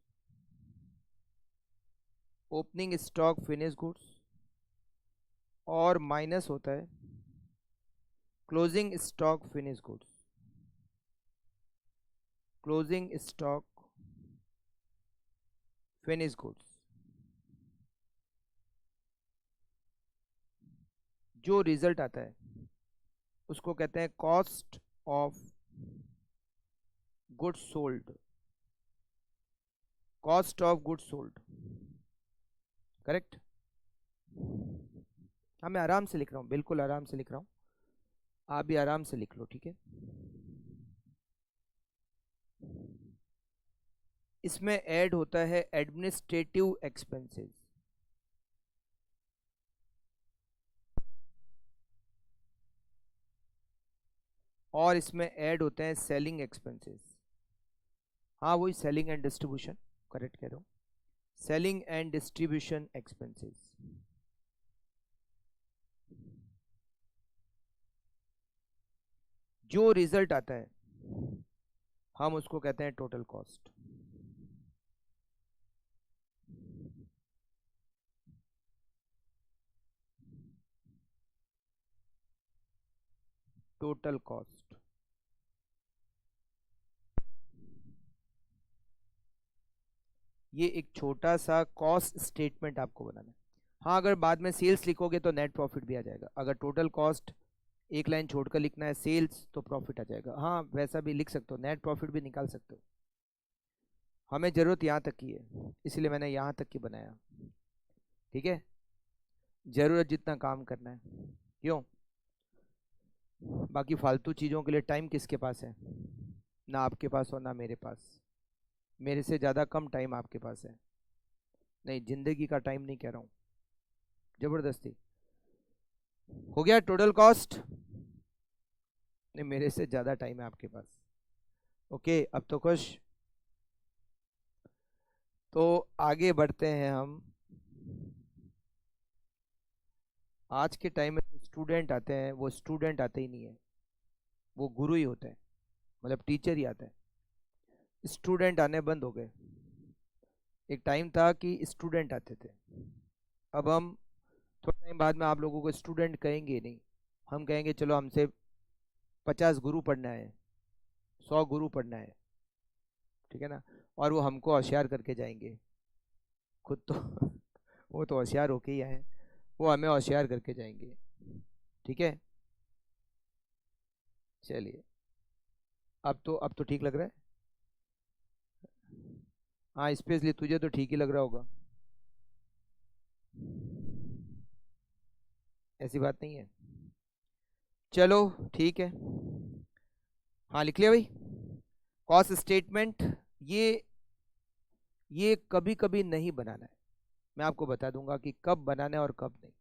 opening stock finish goods, और माइनस होता है closing stock finish goods, closing stock finish goods. जो रिजल्ट आता है उसको कहते हैं cost of goods sold, cost of goods sold, correct. हाँ, मैं आराम से लिख रहा हूँ, बिल्कुल आराम से लिख रहा हूँ, आप भी आराम से लिख लो, ठीक है। इसमें ऐड होता है एडमिनिस्ट्रेटिव एक्सपेंसेस, और इसमें ऐड होते हैं सेलिंग एक्सपेंसेस। हाँ, वही सेलिंग एंड डिस्ट्रीब्यूशन, करेक्ट कह रहा हूँ, सेलिंग एंड डिस्ट्रीब्यूशन एक्सपेंसेस। जो रिजल्ट आता है हम उसको कहते हैं टोटल कॉस्ट। टोटल कॉस्ट, ये एक छोटा सा कॉस्ट स्टेटमेंट आपको बनाना है। हाँ, अगर बाद में सेल्स लिखोगे तो नेट प्रॉफिट भी आ जाएगा, अगर टोटल कॉस्ट एक लाइन छोड़कर लिखना है सेल्स तो प्रॉफिट आ जाएगा। हाँ, वैसा भी लिख सकते हो, नेट प्रॉफिट भी निकाल सकते हो। हमें ज़रूरत यहाँ तक की है इसलिए मैंने यहाँ तक की बनाया, ठीक है, ज़रूरत जितना काम करना है, क्यों, बाकी फालतू चीज़ों के लिए टाइम किसके पास है, ना आपके पास और ना मेरे पास, मेरे से ज़्यादा कम टाइम आपके पास है। नहीं, ज़िंदगी का टाइम नहीं कह रहा हूँ, ज़बरदस्ती। हो गया टोटल कॉस्ट, नहीं मेरे से ज़्यादा टाइम है आपके पास, ओके, अब तो खुश। तो आगे बढ़ते हैं हम, आज के टाइम में स्टूडेंट आते हैं वो स्टूडेंट आते ही नहीं है, वो गुरु ही होते हैं, मतलब टीचर ही आता है। स्टूडेंट आने बंद हो गए। एक टाइम था कि स्टूडेंट आते थे, अब हम थोड़ा टाइम बाद में आप लोगों को स्टूडेंट कहेंगे ही नहीं, हम कहेंगे चलो हमसे 50 गुरु पढ़ना है, 100 गुरु पढ़ना है, ठीक है ना। और वो हमको होशियार करके जाएंगे, खुद तो वो तो होशियार होके ही आए, वो हमें होशियार करके जाएंगे, ठीक है। चलिए, अब तो ठीक लग रहा है। हाँ, स्पेशली तुझे तो ठीक ही लग रहा होगा, ऐसी बात नहीं है। चलो ठीक है। हाँ, लिख लिया भाई। कॉस्ट स्टेटमेंट, ये ये कभी कभी नहीं बनाना है, मैं आपको बता दूंगा कि कब बनाना है और कब नहीं।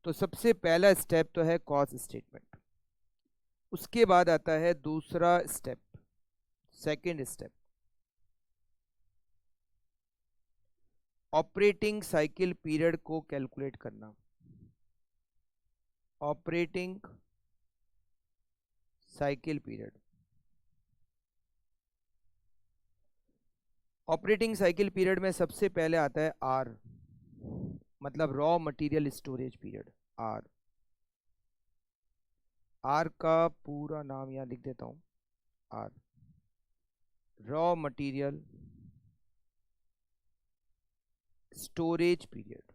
तो सबसे पहला स्टेप तो है कॉस्ट स्टेटमेंट, उसके बाद आता है दूसरा step, second step, operating cycle period को कैलकुलेट करना। Operating cycle period, operating cycle period में सबसे पहले आता है आर, मतलब raw material storage period. R, R का पूरा नाम यहाँ लिख देता हूँ। R, raw material storage period,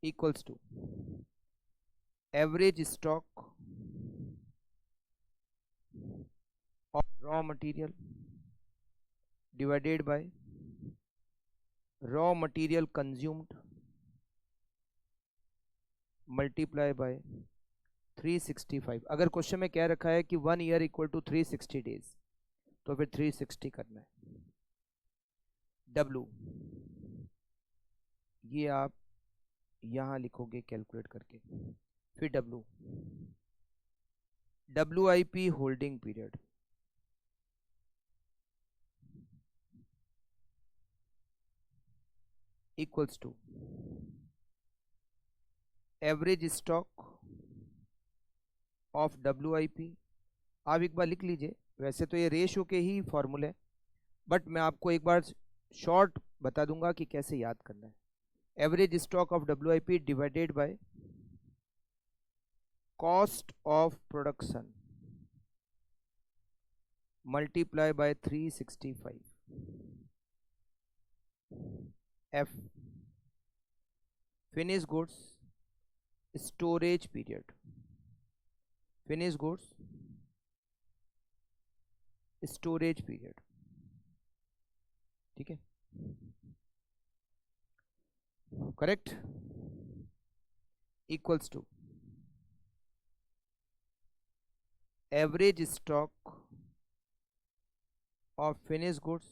equals to average stock of raw material divided by raw material consumed multiply by 365। अगर क्वेश्चन में क्या रखा है कि 1 ईयर इक्वल टू 360 डेज, तो फिर 360 करना है। डब्लू, ये आप यहाँ लिखोगे कैलकुलेट करके। फिर W, WIP holding period, equals to average stock of WIP। आप एक बार लिख लीजिए, वैसे तो ये रेशो के ही फॉर्मूले, बट मैं आपको एक बार शॉर्ट बता दूंगा कि कैसे याद करना है। Average stock of WIP divided by cost of production multiply by 365। F, finish goods storage period, finish goods storage period, ठीक है, correct, equals to average stock of finish goods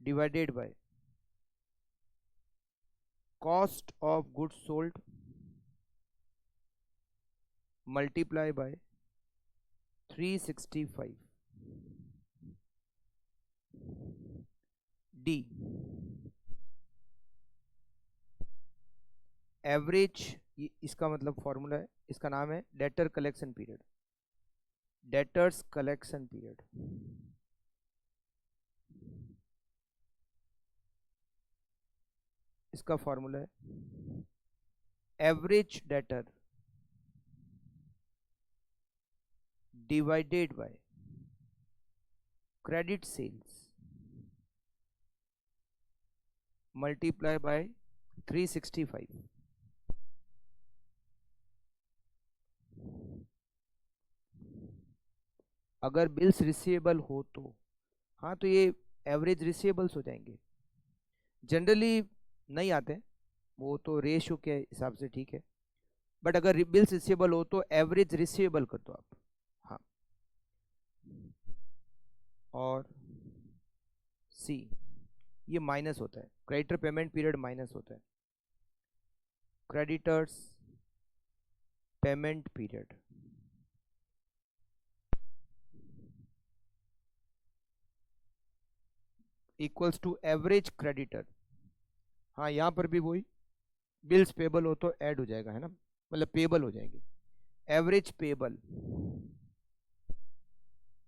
divided by cost of goods sold multiply by 365। D, average, इसका मतलब फॉर्मूला है, इसका नाम है debtor collection period, debtors collection period, इसका फॉर्मूला है average debtor divided by credit sales multiply by 365। अगर बिल्स रिसीवेबल हो तो हाँ, तो ये एवरेज रिसीवेबल्स हो जाएंगे। जनरली नहीं आते हैं, वो तो रेशियो के हिसाब से ठीक है, बट अगर बिल्स रिसीवेबल हो तो एवरेज रिसीवेबल कर दो आप। हाँ, और सी, ये माइनस होता है, क्रेडिटर पेमेंट पीरियड माइनस होता है, creditors payment period, equals to average creditor. हाँ यहाँ पर भी वही, बिल्स पेबल हो तो ऐड हो जाएगा, है ना, मतलब पेबल हो जाएंगे। Average payable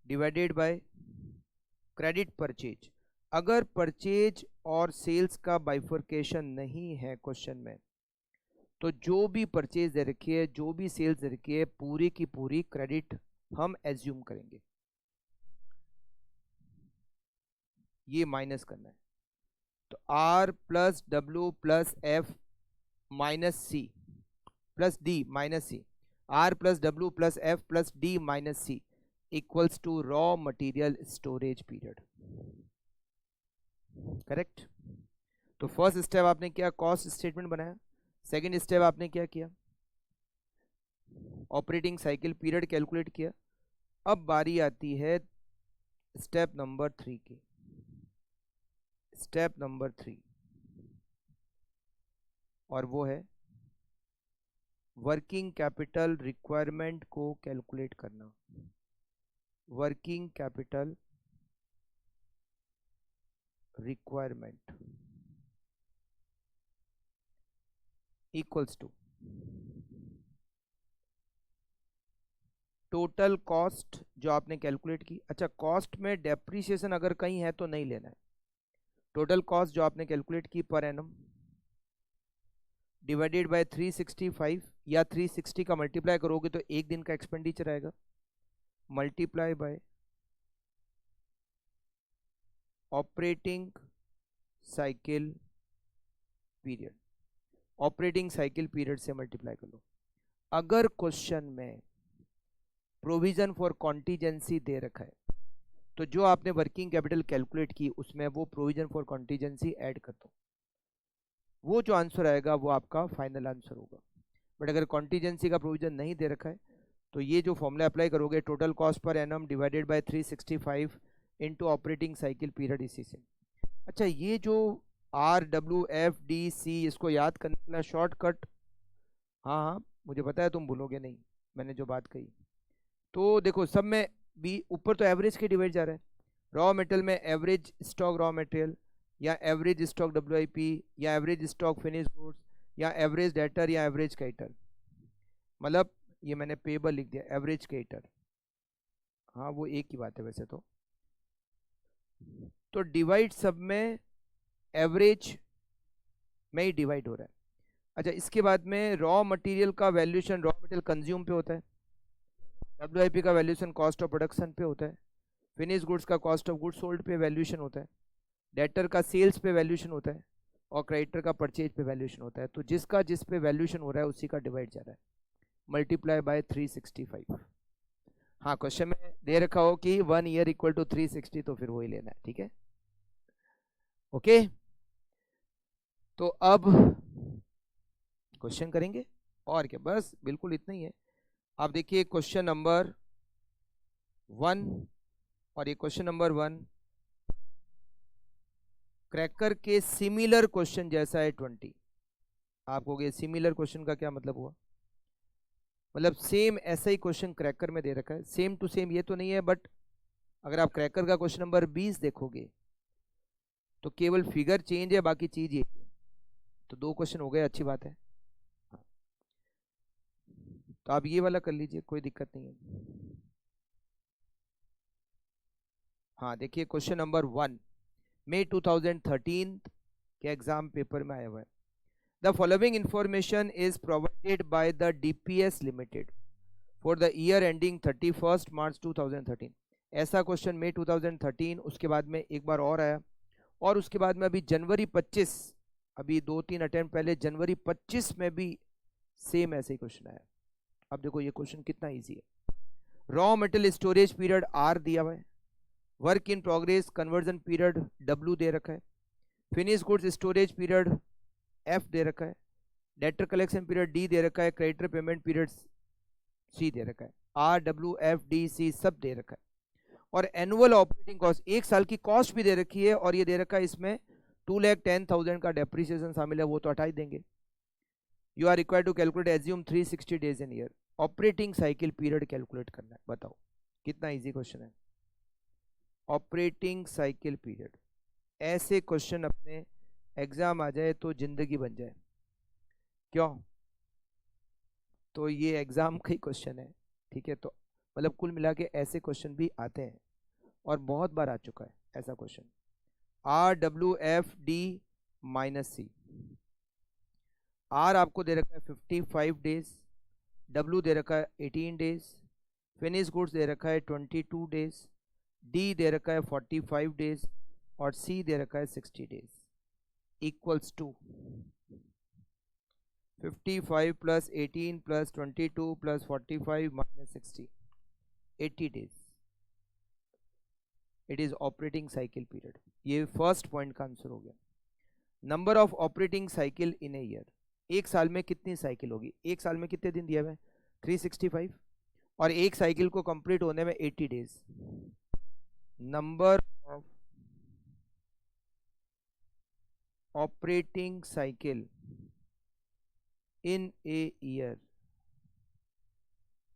divided by credit purchase. अगर परचेज और सेल्स का बाइफर्केशन नहीं है क्वेश्चन में, तो जो भी परचेज दे रखी है, जो भी सेल्स दे रखी है, पूरी की पूरी क्रेडिट हम एज्यूम करेंगे। ये माइनस करना है, तो R plus W plus F minus C plus D minus C, R plus W plus F plus D minus C equals to raw material storage period. Correct. तो फर्स्ट स्टेप आपने क्या, कॉस्ट स्टेटमेंट बनाया। सेकंड स्टेप आपने क्या किया, ऑपरेटिंग साइकिल पीरियड कैलकुलेट किया। अब बारी आती है स्टेप नंबर 3 की। स्टेप नंबर 3, और वो है वर्किंग कैपिटल रिक्वायरमेंट को कैलकुलेट करना। Working capital requirement equals to total cost जो आपने कैलकुलेट की। अच्छा, कॉस्ट में डेप्रीसिएशन अगर कहीं है तो नहीं लेना है। टोटल कॉस्ट जो आपने कैलकुलेट की पर एनम डिवाइडेड बाय 365, या 360 का मल्टीप्लाई करोगे तो एक दिन का एक्सपेंडिचर आएगा, multiply by operating cycle period. Operating cycle period से मल्टीप्लाई कर लो। अगर क्वेश्चन में प्रोविजन फॉर कॉन्टीजेंसी दे रखा है, तो जो आपने वर्किंग कैपिटल कैलकुलेट की उसमें वो प्रोविजन फॉर कॉन्टीजेंसी ऐड कर दो। वो जो आंसर आएगा वो आपका फाइनल आंसर होगा। बट अगर कॉन्टीजेंसी का प्रोविजन नहीं दे रखा है, तो ये जो फॉर्मूला अप्लाई करोगे, total cost per annum divided by 365 into operating cycle period, इसी से। अच्छा, ये जो R W F D C, इसको याद करने का शॉर्टकट, हाँ हाँ मुझे पता है तुम भूलोगे नहीं मैंने जो बात कही। तो देखो, सब में भी ऊपर तो एवरेज के डिवाइड जा रहा है। रॉ मटेरियल में एवरेज स्टॉक रॉ मटेरियल, या एवरेज स्टॉक WIP, या एवरेज स्टॉक फिनिश गुड्स, या एवरेज डेटर, या एवरेज क्रेडिटर। मतलब ये मैंने पेबल लिख दिया, एवरेज क्रेडिटर। हाँ वो एक ही बात है वैसे तो डिवाइड सब में एवरेज में ही डिवाइड हो रहा है। अच्छा, इसके बाद में रॉ मटेरियल का वैल्यूएशन रॉ मटेरियल कंज्यूम पे होता है, WIP का वैल्यूएशन कॉस्ट ऑफ प्रोडक्शन पे होता है, फिनिश गुड्स का कॉस्ट ऑफ गुड्स सोल्ड पे वैल्यूएशन होता है, डेटर का सेल्स पे वैल्यूएशन होता है, और क्रेडिटर का परचेज पे वैल्यूएशन होता है। तो जिसका जिस पे वैल्यूएशन हो रहा है उसी का डिवाइड जा रहा है, मल्टीप्लाई बाय 365। हाँ, क्वेश्चन में दे रखा हो कि 1 ईयर इक्वल टू 360, तो फिर वही लेना है, ठीक है। ओके, तो अब क्वेश्चन करेंगे, और क्या, बस बिल्कुल इतना ही है। आप देखिए क्वेश्चन नंबर 1, और ये क्वेश्चन नंबर 1 क्रैकर के सिमिलर क्वेश्चन जैसा है 20। आप कहोगे सिमिलर क्वेश्चन का क्या मतलब हुआ, मतलब सेम ऐसा ही क्वेश्चन क्रैकर में दे रखा है, सेम टू सेम ये तो नहीं है, बट अगर आप क्रैकर का क्वेश्चन नंबर 20 देखोगे तो केवल फिगर चेंज है, बाकी चीज ये। तो 2 क्वेश्चन हो गए, अच्छी बात है। तो आप ये वाला कर लीजिए, कोई दिक्कत नहीं है। हाँ देखिए क्वेश्चन नंबर 1 मई 2013 के एग्जाम पेपर में आया हुआ है। The following information is provided by the DPS limited for the year ending 31 मार्च 2013। ऐसा क्वेश्चन मई 2013, उसके बाद में एक बार और आया, और उसके बाद में अभी जनवरी 25, अभी 2-3 अटेम्प्ट पहले जनवरी 25 में भी सेम ऐसे ही क्वेश्चन आया। अब देखो ये क्वेश्चन कितना इजी है। Raw material storage period R दिया हुआ है, work in progress conversion period W दे रखा है, finish goods storage period F दे रखा है, डेटर कलेक्शन पीरियड D दे रखा है, क्रेडिटर पेमेंट पीरियड C दे रखा है, RWFDC सब दे रखा है, और एनुअल ऑपरेटिंग कॉस्ट, एक साल की कॉस्ट भी दे रखी है, और ये दे रखा है इसमें 2,10,000 का डेप्रिसिएशन शामिल है, वो तो हटा ही देंगे। You are required to calculate assume 360 days in year. Operating cycle period calculate करना है, बताओ कितना इजी क्वेश्चन है। ऑपरेटिंग साइकिल पीरियड ऐसे क्वेश्चन अपने एग्जाम आ जाए तो जिंदगी बन जाए। क्यों? तो ये एग्जाम का ही क्वेश्चन है, ठीक है। तो मतलब कुल मिला के ऐसे क्वेश्चन भी आते हैं और बहुत बार आ चुका है ऐसा क्वेश्चन। RWFD -C। आर आपको दे रखा है 55 डेज, डब्ल्यू दे रखा है 18 डेज, फिनिश गुड्स दे रखा है 22 डेज, डी दे रखा है 45 डेज और सी दे रखा है 60 days. Equals to 55 + 18 + 22 + 45 - 60, 80 days. It is operating cycle period. ये फर्स्ट पॉइंट का आंसर हो गया। Number of operating cycle in a year. एक साल में कितनी साइकिल होगी? एक साल में कितने दिन दिया हुआ है? 365, और एक साइकिल को कंप्लीट होने में 80 days. Number of operating cycle in a year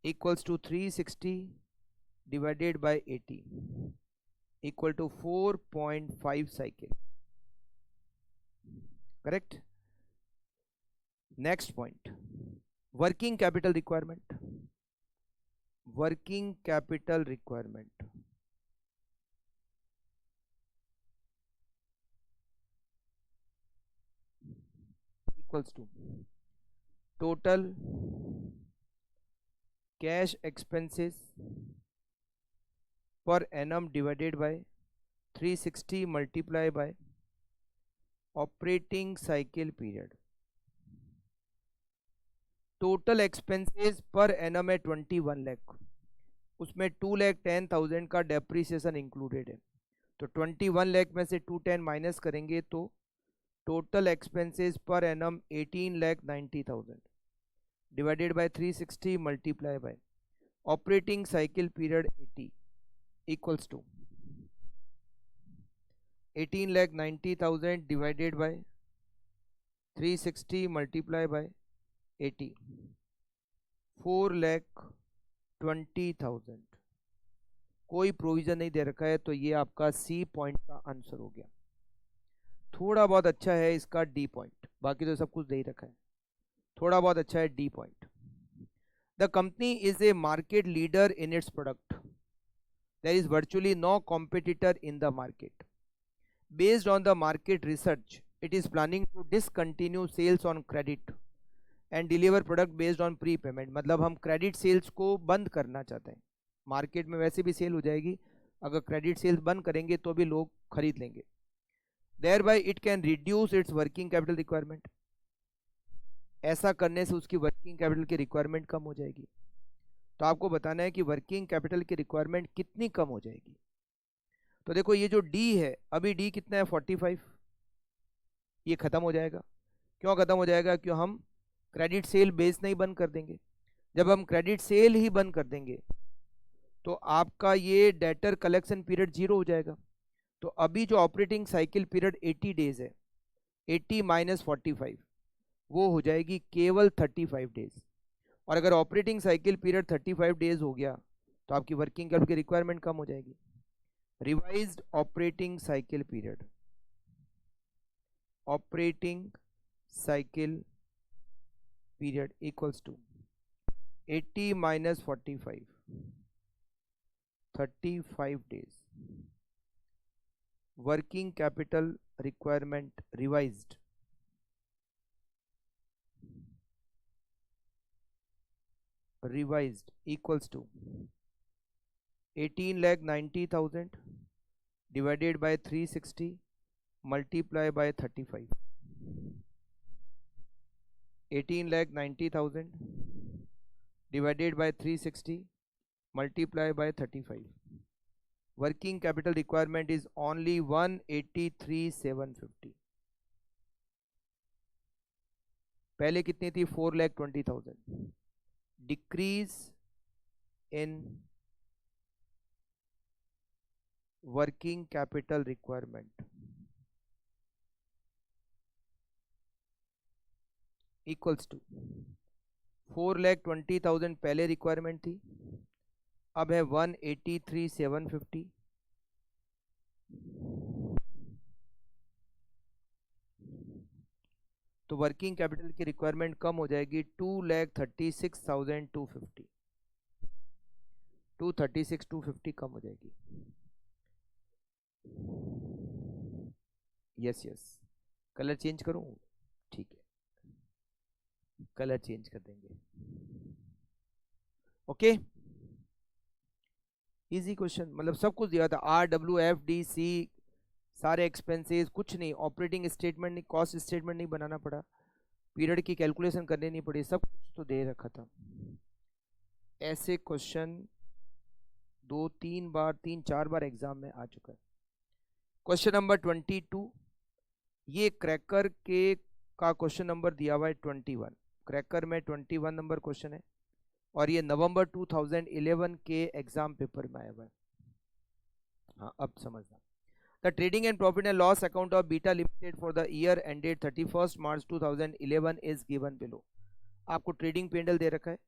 equals to 360 divided by 80 equal to 4.5 cycle. Correct. Next point, working capital requirement. Working capital requirement equals to total cash expenses per annum divided by 360 multiply by operating cycle period. Total expenses per annum है 21 लाख, उसमें 2,10,000 का डेप्रीसिएशन इंक्लूडेड है। तो 21 लाख में से 210 माइनस करेंगे तो total expenses per annum 18,90,000 divided by 360 multiply by operating cycle period 80 equals to 18,90,000 divided by 360 multiply by 80, 4,20,000। कोई प्रोविजन नहीं दे रखा है, तो ये आपका सी पॉइंट का आंसर हो गया। थोड़ा बहुत अच्छा है इसका डी पॉइंट, बाकी तो सब कुछ दे ही रखा है। थोड़ा बहुत अच्छा है D point. The company is a market leader in its product, there is virtually no competitor in the market. Based on the market research it is planning to discontinue sales on credit and deliver product based on pre payment. मतलब हम क्रेडिट सेल्स को बंद करना चाहते हैं। मार्केट में वैसे भी सेल हो जाएगी, अगर क्रेडिट सेल्स बंद करेंगे तो भी लोग खरीद लेंगे। Thereby it can reduce it's working capital requirement. ऐसा करने से उसकी वर्किंग कैपिटल की रिक्वायरमेंट कम हो जाएगी। तो आपको बताना है कि वर्किंग कैपिटल की रिक्वायरमेंट कितनी कम हो जाएगी। तो देखो ये जो डी है, अभी डी कितना है 45, ये खत्म हो जाएगा। क्यों खत्म हो जाएगा? क्यों हम क्रेडिट सेल बेस नहीं बंद कर देंगे। जब हम क्रेडिट सेल ही बंद कर देंगे तो आपका ये डेटर कलेक्शन पीरियड 0 हो जाएगा। तो अभी जो ऑपरेटिंग साइकिल पीरियड 80 डेज है, 80 - 45 वो हो जाएगी केवल 35 डेज। और अगर ऑपरेटिंग साइकिल पीरियड 35 डेज हो गया तो आपकी वर्किंग कैपिटल की रिक्वायरमेंट कम हो जाएगी। Revised operating cycle period, operating cycle period equals to 80 - 45, 35 days. Working capital requirement revised equals to 18,90,000 divided by 360 multiply by 35। 18,90,000 divided by 360 multiply by 35. Working capital requirement is only 183,750. पहले कितनी थी? 4,20,000। Decrease in working capital requirement equals to 4,20,000 पहले रिक्वायरमेंट थी, अब है 183,750 तो वर्किंग कैपिटल की रिक्वायरमेंट कम हो जाएगी 2,36,250, 236,250 कम हो जाएगी। यस यस, कलर चेंज करूं? ठीक है, कलर चेंज कर देंगे। ओके, इजी क्वेश्चन, मतलब सब कुछ दिया था, RWFDC सारे एक्सपेंसेस, कुछ नहीं, ऑपरेटिंग स्टेटमेंट नहीं, कॉस्ट स्टेटमेंट नहीं बनाना पड़ा, पीरियड की कैलकुलेशन करनी नहीं पड़ी, सब कुछ तो दे रखा था। ऐसे क्वेश्चन 2-3 बार, 3-4 बार एग्जाम में आ चुका है। क्वेश्चन नंबर 22, ये क्रैकर के का क्वेश्चन नंबर दिया हुआ है 21, क्रैकर में 21 नंबर क्वेश्चन है, और ये नवंबर 2011 के एग्जाम पेपर में आया हुआ है। हाँ, अब समझना। The trading and profit and loss account of Beta Limited for the year ended 31 March 2011 is given below. आपको ट्रेडिंग पेंडल दे रखा है,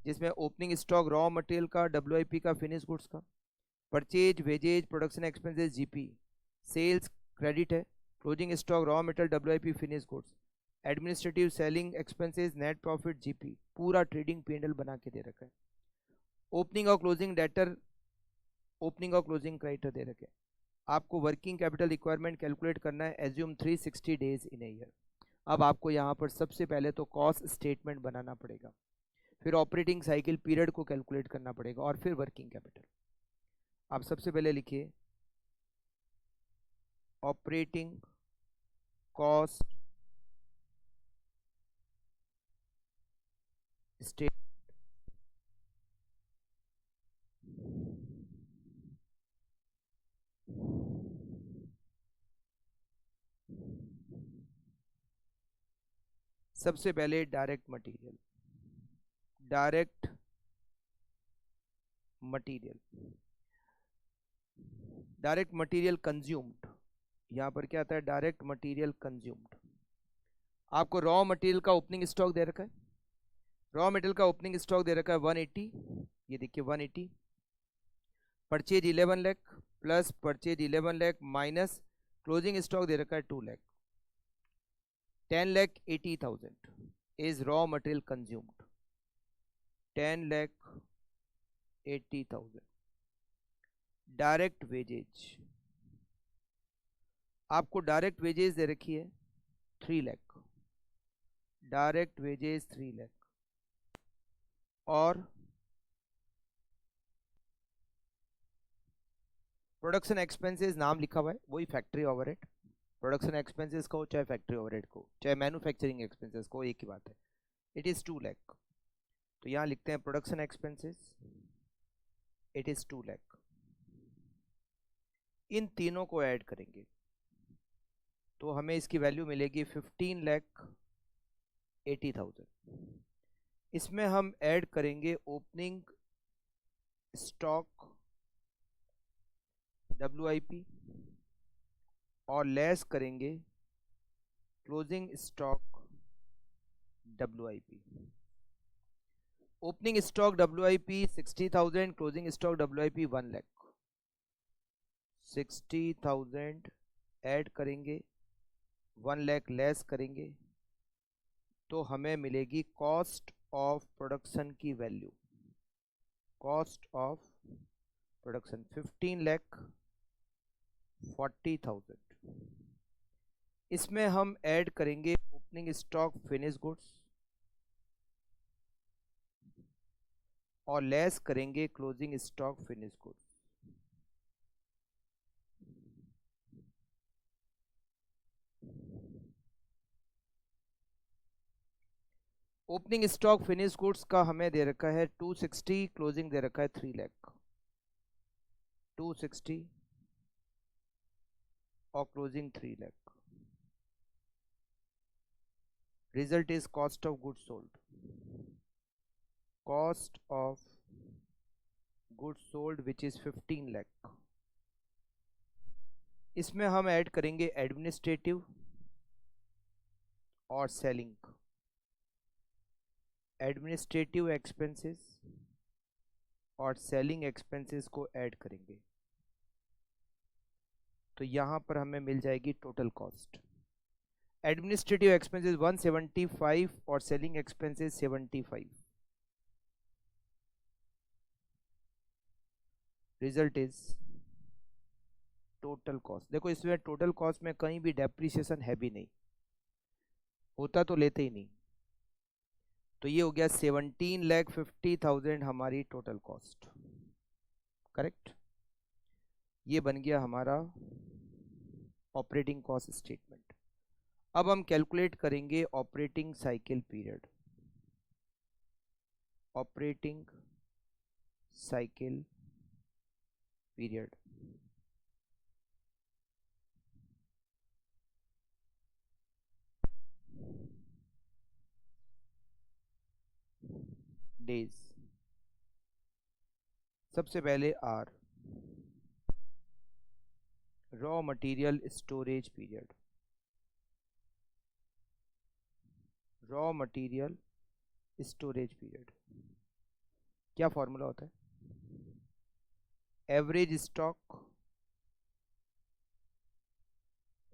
जिसमें ओपनिंग स्टॉक रॉ मटेरियल का, WIP का, फिनिश गुड्स का, purchase, wages, production expenses GP, sales credit है, closing stock raw material WIP finish goods, administrative selling expenses net profit GP, पूरा ट्रेडिंग पेंडल बना के दे रखा है। ओपनिंग और क्लोजिंग डेटर, ओपनिंग और क्लोजिंग क्रेडिटर दे रखे हैं। आपको वर्किंग कैपिटल रिक्वायरमेंट कैलकुलेट करना है, assume 360 days in a year. अब आपको यहाँ पर सबसे पहले तो कॉस्ट स्टेटमेंट बनाना पड़ेगा, फिर ऑपरेटिंग साइकिल पीरियड को कैलकुलेट करना पड़ेगा, और फिर वर्किंग कैपिटल। आप सबसे पहले लिखिए ऑपरेटिंग कॉस्ट स्टेट, सबसे पहले direct material, direct material, direct material consumed, यहाँ पर क्या आता है, डायरेक्ट मटेरियल कंज्यूम्ड। आपको रॉ मटेरियल का ओपनिंग स्टॉक दे रखा है, रॉ मटेरियल का ओपनिंग स्टॉक दे रखा है 180, ये देखिए 180, purchase 11 lakh plus purchase 11 lakh minus closing stock दे रखा है 2 lakh, 10,80,000 is raw material consumed, 10,80,000। Direct wages, आपको डायरेक्ट वेजेज दे रखी है 3 लाख, डायरेक्ट वेजेज 3 लाख, और प्रोडक्शन एक्सपेंसेस नाम लिखा हुआ है, वही फैक्ट्री ओवरहेड, प्रोडक्शन एक्सपेंसेस को चाहे फैक्ट्री ओवरहेड को चाहे मैन्युफैक्चरिंग एक्सपेंसेस को, एक ही बात है, इट इज़ 2 लाख। तो यहाँ लिखते हैं production expenses, it is 2 lakh. इन तीनों को ऐड करेंगे तो हमें इसकी वैल्यू मिलेगी 15,80,000। इसमें हम ऐड करेंगे ओपनिंग स्टॉक WIP और लेस करेंगे closing stock WIP। Opening stock WIP 60,000, closing stock WIP 1 lakh, 60,000 add करेंगे, 1 लाख लेस करेंगे, तो हमें मिलेगी कॉस्ट ऑफ प्रोडक्शन की वैल्यू, कॉस्ट ऑफ प्रोडक्शन 15,40,000। इसमें हम ऐड करेंगे ओपनिंग स्टॉक फिनिश गुड्स और लेस करेंगे closing stock finish goods. Opening stock finish goods का हमें दे रखा है 260, क्लोजिंग दे रखा है 3 लाख, 260 और closing 3 lakh. Result is cost of goods sold, cost of goods sold which is 15 lakh. इसमें हम ऐड करेंगे एडमिनिस्ट्रेटिव और सेलिंग, एडमिनिस्ट्रेटिव एक्सपेंसेस और सेलिंग एक्सपेंसेस को ऐड करेंगे, तो यहां पर हमें मिल जाएगी टोटल कॉस्ट। एडमिनिस्ट्रेटिव एक्सपेंसेस 175 और selling expenses 75। Result is total cost. देखो इसमें टोटल कॉस्ट में कहीं भी डेप्रिसिएशन है भी नहीं, होता तो लेते ही नहीं। तो ये हो गया 17,50,000 हमारी टोटल कॉस्ट। करेक्ट। ये बन गया हमारा ऑपरेटिंग कॉस्ट स्टेटमेंट। अब हम कैलकुलेट करेंगे operating cycle period. Operating cycle period days. सबसे पहले R, raw material storage period. Raw material storage period क्या फॉर्मूला होता है? Average stock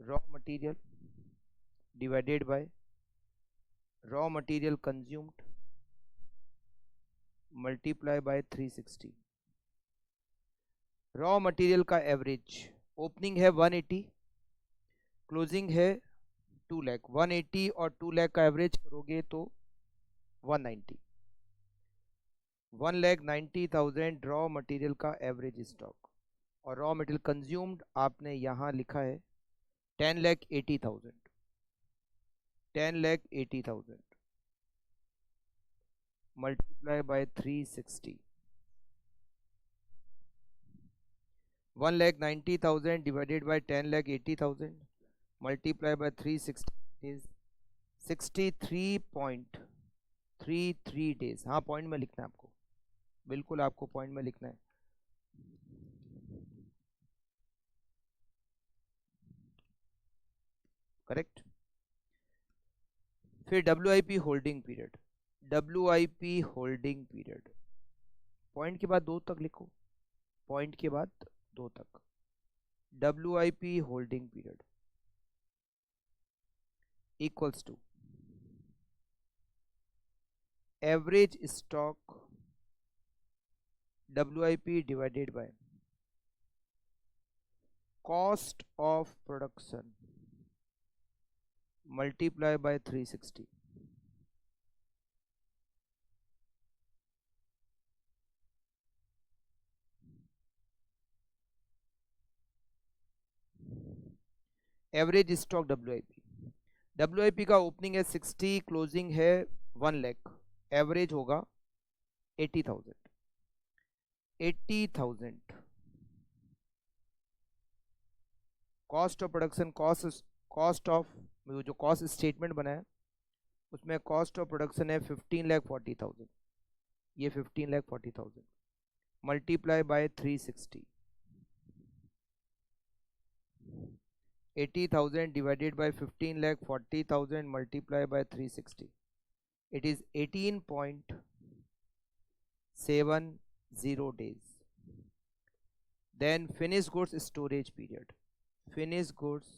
raw material divided by raw material consumed multiply by 360। Raw material का एवरेज, ओपनिंग है 180, क्लोजिंग है 2 लाख। 180 और 2 लाख का एवरेज करोगे तो 190। 1,90,000 रॉ मटेरियल का एवरेज स्टॉक। और रॉ मटेरियल कंज्यूम्ड आपने यहाँ लिखा है 10,80,000। 10,80,000 multiply by 360। 1,90,000 divided by 10,80,000 multiply by 360 is 63.33 days. हाँ पॉइंट में लिखना है आपको, बिल्कुल आपको पॉइंट में लिखना है। करेक्ट। फिर WIP holding period. WIP holding period point के बाद 2 तक लिखो, पॉइंट के बाद 2 तक। WIP holding period equals to average stock WIP divided by cost of production multiply by 360। Average stock WIP का ओपनिंग है 60, क्लोजिंग है 1 लाख, एवरेज होगा 80,000। 80,000 cost of production, cost of जो कॉस्ट स्टेटमेंट बना है उसमें कॉस्ट ऑफ प्रोडक्शन है 15,40,000। ये 15,40,000 multiply by 360। 80,000 divided by 15,40,000 multiplied by 360. It is 18.70 days. Then finished goods storage period. Finished goods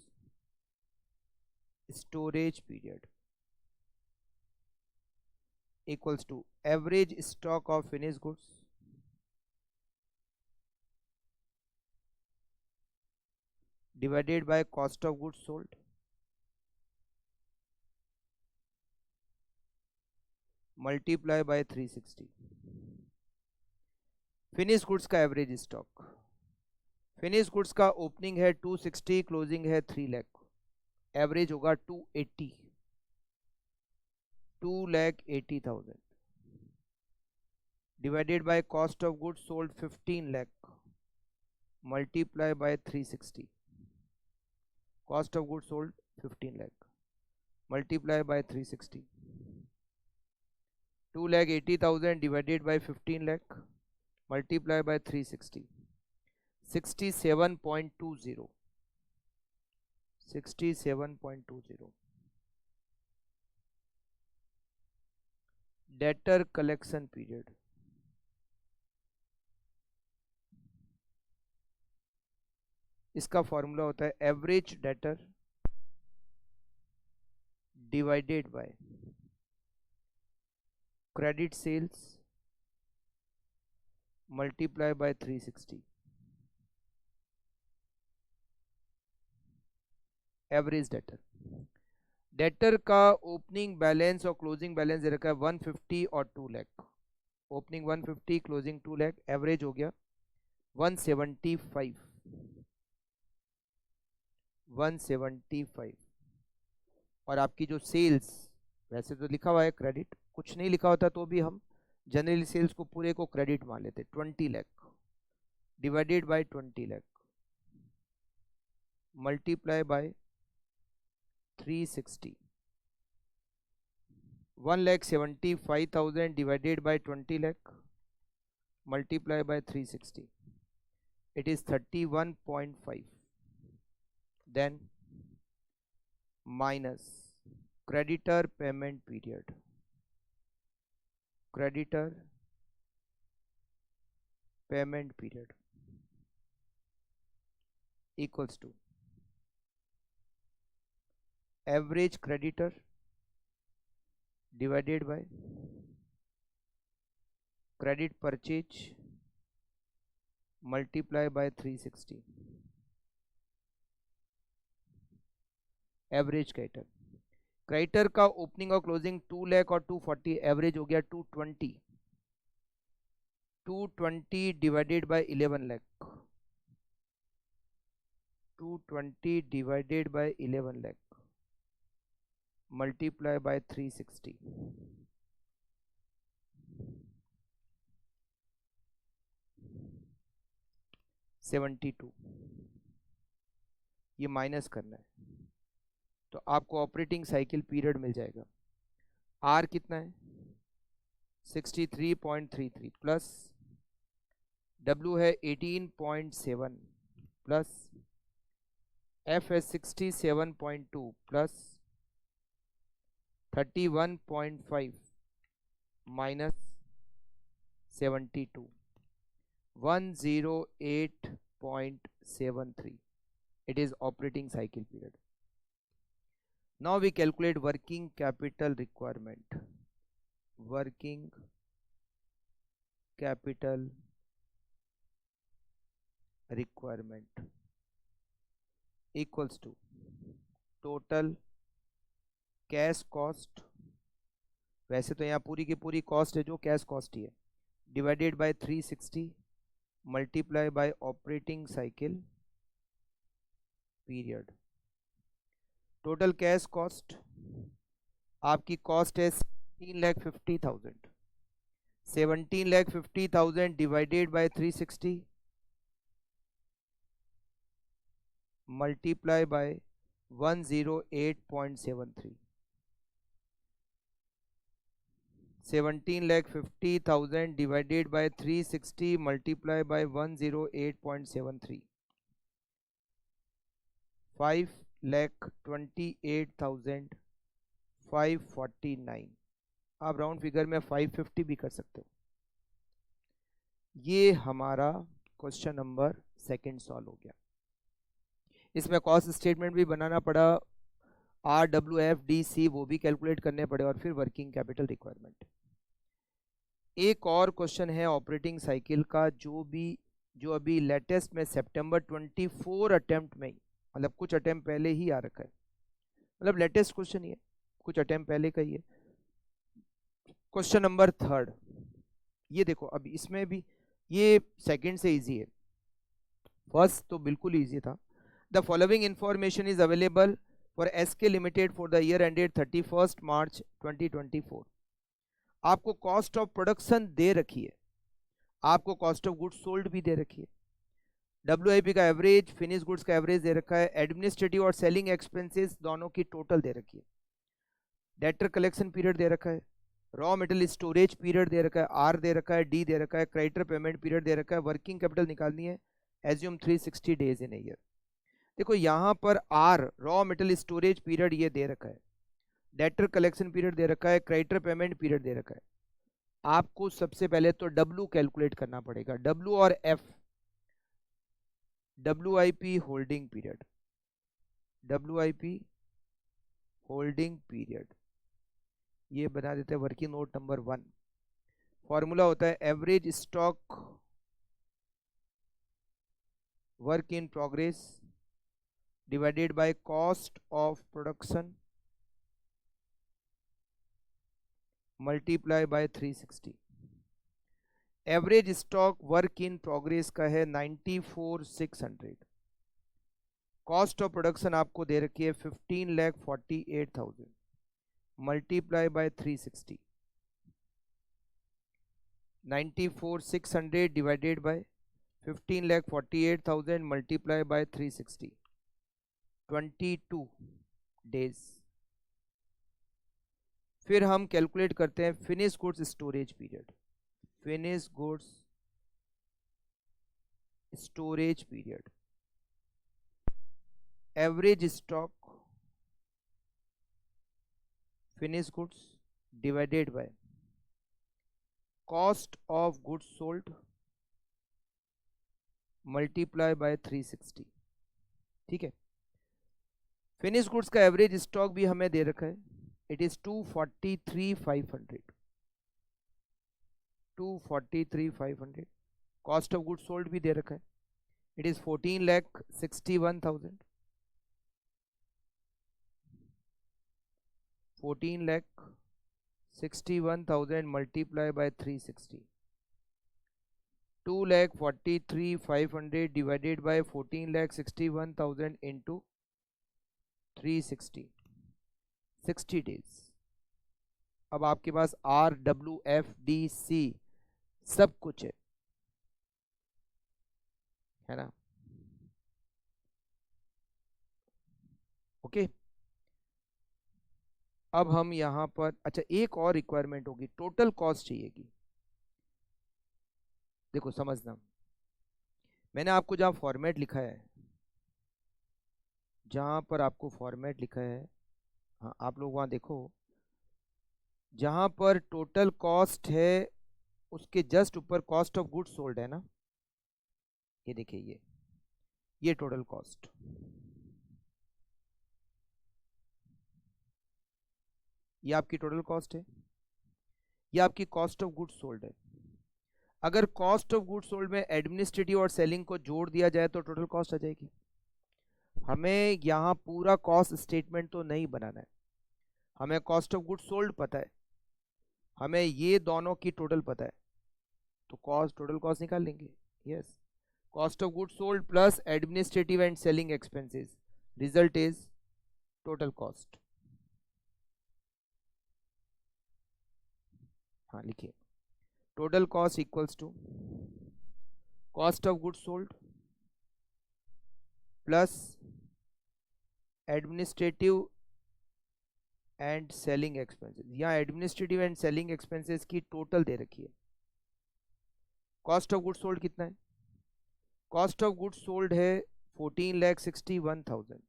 storage period equals to average stock of finished goods divided by cost of goods sold multiply by 360. Finish goods का एवरेज स्टॉक, फिनिश गुड्स का ओपनिंग है 260, क्लोजिंग है 3 लाख, एवरेज होगा 280। 2,80,000 divided by cost of goods sold 15 lakh multiply by 360। Cost of goods sold 15 lakh multiply by 360। 2,80,000 divided by 15 lakh multiply by 360. 67.20. 67.20 debtor collection period. इसका फॉर्मूला होता है average debtor divided by credit sales multiply by 360 average debtor का ओपनिंग बैलेंस और क्लोजिंग बैलेंस दे रखा है 150 और 2 lakh. Opening 150 closing 2 lakh, average हो गया 175 और आपकी जो सेल्स, वैसे तो लिखा हुआ है क्रेडिट, कुछ नहीं लिखा होता तो भी हम जनरली सेल्स को पूरे को क्रेडिट मान लेते, 20 lakh divided by 20 lakh multiply by 360, 1,75,000 divided by 20 lakh multiply by 360, it is 31.5, then minus creditor payment period equals to average creditor divided by credit purchase multiply by 360, average creditor का ओपनिंग और क्लोजिंग 2 लाख और 240, एवरेज हो गया 220 divided by 11 lakh, 220 divided by 11 lakh multiply by 360, 72, ये माइनस करना है तो आपको ऑपरेटिंग साइकिल पीरियड मिल जाएगा। आर कितना है 63.33 प्लस डब्ल्यू है 18.7 प्लस एफ है 67.2 plus 31.5 minus 72, 108.73, it is operating cycle period. Now we calculate working capital requirement. Working capital requirement equals to total cash cost, वैसे तो यहाँ पूरी की पूरी कॉस्ट है जो कैश कॉस्ट ही है, divided by 360 multiply by operating cycle period. Total cash cost आपकी कॉस्ट है 17,50,000, 17,50,000 divided by 360 multiply bye 108.73, 17,50,000 divided by 360 multiply by 108.73, 5,28,549, आप राउंड फिगर में 550 भी कर सकते हो। ये हमारा क्वेश्चन नंबर सेकंड सॉल्व हो गया। इसमें कॉस्ट स्टेटमेंट भी बनाना पड़ा, RWFDC वो भी कैलकुलेट करने पड़े और फिर वर्किंग कैपिटल रिक्वायरमेंट। एक और क्वेश्चन है ऑपरेटिंग साइकिल का जो अभी लेटेस्ट में सितंबर 24 अटेम्प्ट में ही, मतलब कुछ अटेम्प्ट पहले ही आ रखा है, मतलब लेटेस्ट क्वेश्चन ही है, कुछ अटेम्प्ट पहले का ही है। क्वेश्चन नंबर थर्ड, ये देखो अभी इसमें भी ये सेकंड से इजी है, फर्स्ट तो बिल्कुल इजी था। The following information is available for SK limited for the year ended 31 मार्च 2024। आपको कॉस्ट ऑफ प्रोडक्शन दे रखी है, आपको कॉस्ट ऑफ गुड्स सोल्ड भी दे रखी है, WIP का एवरेज, फिनिश गुड्स का एवरेज दे रखा है, एडमिनिस्ट्रेटिव और सेलिंग एक्सपेंसेस दोनों की टोटल दे रखी है, डेटर कलेक्शन पीरियड दे रखा है, रॉ मटेरियल स्टोरेज पीरियड दे रखा है, R दे रखा है, D दे रखा है, क्रेडिटर पेमेंट पीरियड दे रखा है, वर्किंग कैपिटल निकालनी है, assume 360 days in a year. देखो यहाँ पर R raw material storage period ये दे रखा है, डेटर कलेक्शन पीरियड दे रखा है, क्रेडिटर पेमेंट पीरियड दे रखा है। आपको सबसे पहले तो W कैलकुलेट करना पड़ेगा, W और F, WIP holding period, WIP holding period, ये बना देते हैं वर्किंग नोट नंबर 1। फॉर्मूला होता है average stock work in progress divided by cost of production multiply by 360। Average stock work in progress का है 94,600। कॉस्ट ऑफ प्रोडक्शन आपको दे रखी है 15,48,000 multiply by 360। 94,600 divided by 15,48,000 multiply by 360, 22 days. फिर हम कैलकुलेट करते हैं finish goods storage period. Finish goods storage period, average stock finish goods divided by cost of goods sold multiply by 360। ठीक है, फिनिश गुड्स का एवरेज स्टॉक भी हमें दे रखा है, it is 243,500। 243,500। Cost of goods sold भी दे रखा है, it is 14,61,000। 14,61,000 multiply by 360। 2,43,500 divided by 14,61,000 into 360, 60 days. अब आपके पास RWFDC सब कुछ है ना? ओके, अब हम यहां पर अच्छा एक और रिक्वायरमेंट होगी, टोटल कॉस्ट चाहिएगी। देखो समझना, मैंने आपको जहां फॉर्मेट लिखा है, जहां पर आपको फॉर्मेट लिखा है, हाँ आप लोग वहां देखो, जहां पर टोटल कॉस्ट है उसके जस्ट ऊपर कॉस्ट ऑफ गुड्स सोल्ड है ना, ये देखिए ये टोटल कॉस्ट, ये आपकी टोटल कॉस्ट है, ये आपकी कॉस्ट ऑफ गुड्स सोल्ड है। अगर कॉस्ट ऑफ गुड्स सोल्ड में एडमिनिस्ट्रेटिव और सेलिंग को जोड़ दिया जाए तो टोटल कॉस्ट आ जाएगी। हमें यहाँ पूरा कॉस्ट स्टेटमेंट तो नहीं बनाना है, हमें कॉस्ट ऑफ गुड्स सोल्ड पता है, हमें ये दोनों की टोटल पता है, तो कॉस्ट टोटल कॉस्ट निकाल लेंगे। Yes, cost of goods sold plus administrative and selling expenses, result is total cost. हाँ लिखिए, total cost equals to cost of goods sold plus administrative and selling expenses. यहाँ एडमिनिस्ट्रेटिव एंड सेलिंग एक्सपेंसेस की टोटल दे रखी है। कॉस्ट ऑफ गुड्स सोल्ड कितना है? कॉस्ट ऑफ गुड्स सोल्ड है 14,61,000।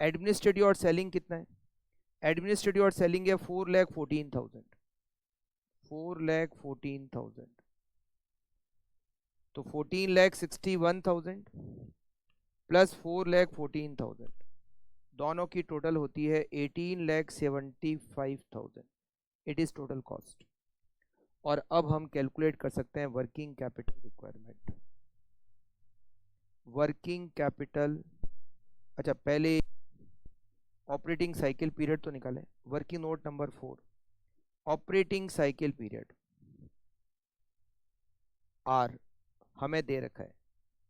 एडमिनिस्ट्रेटिव और सेलिंग कितना है? एडमिनिस्ट्रेटिव और सेलिंग है 4,14,000। 4,14,000, तो 14,61,000 प्लस 4,14,000, दोनों की टोटल होती है 18,75,000। It is total cost. और अब हम कैलकुलेट कर सकते हैं working capital requirement. Working capital, अच्छा पहले ऑपरेटिंग साइकिल पीरियड तो निकालें। Working note number 4, operating cycle period R हमें दे रखा है,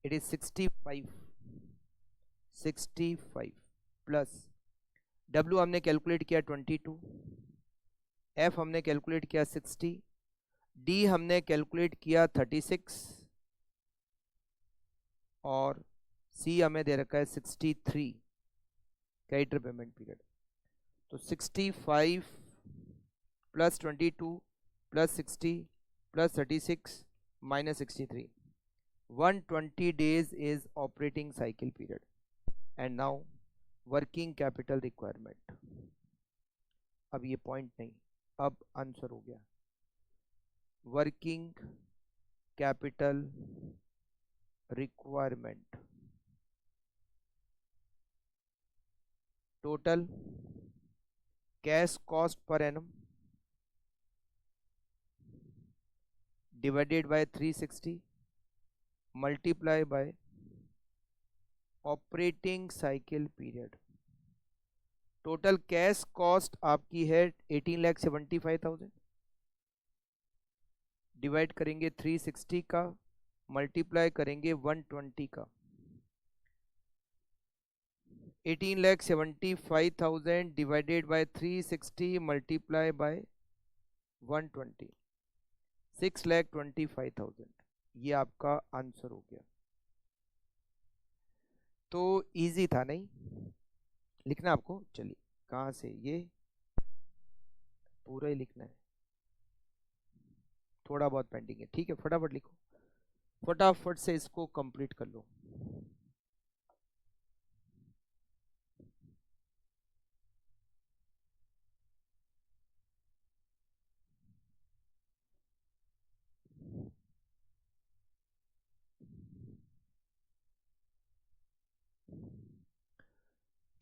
इट इज 65 प्लस डब्ल्यू हमने कैलकुलेट किया 22, एफ हमने कैलकुलेट किया 60, डी हमने कैलकुलेट किया 36 और सी हमें दे रखा है 63 क्रेडिटर पेमेंट पीरियड। तो 65 plus 22 plus 60 plus 36 minus 63, 120 days is operating cycle period. And now working capital requirement, अब ये पॉइंट नहीं, अब आंसर हो गया। Working capital requirement total cash cost per annum divided by 360 multiply by operating cycle period. Total cash cost आपकी है 18,75,000, डिवाइड करेंगे 360 का, मल्टीप्लाई करेंगे 120 का। 18,75,000 डिवाइडेड बाय 360 मल्टीप्लाई बाय 120, 6,25,000। ये आपका आंसर हो गया। तो इजी था नहीं लिखना आपको? चलिए कहाँ से, ये पूरा ही लिखना है, थोड़ा बहुत पेंडिंग है, ठीक है फटाफट लिखो, फटाफट से इसको कंप्लीट कर लो।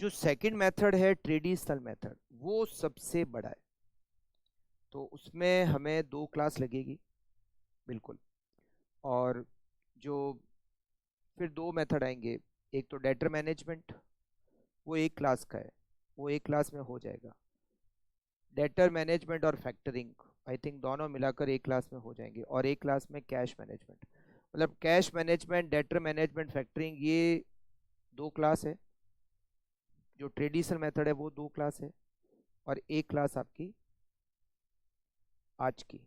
जो सेकंड मेथड है ट्रेडिशनल मेथड, वो सबसे बड़ा है, तो उसमें हमें 2 क्लास लगेगी बिल्कुल। और जो फिर 2 मेथड आएंगे, एक तो डेटर मैनेजमेंट, वो 1 क्लास का है, वो 1 क्लास में हो जाएगा। डेटर मैनेजमेंट और फैक्टरिंग आई थिंक दोनों मिलाकर 1 क्लास में हो जाएंगे, और 1 क्लास में कैश मैनेजमेंट। मतलब cash management, debtor management, factoring, ये 2 क्लास है। जो ट्रेडिशनल मेथड है वो 2 क्लास है, और 1 क्लास आपकी आज की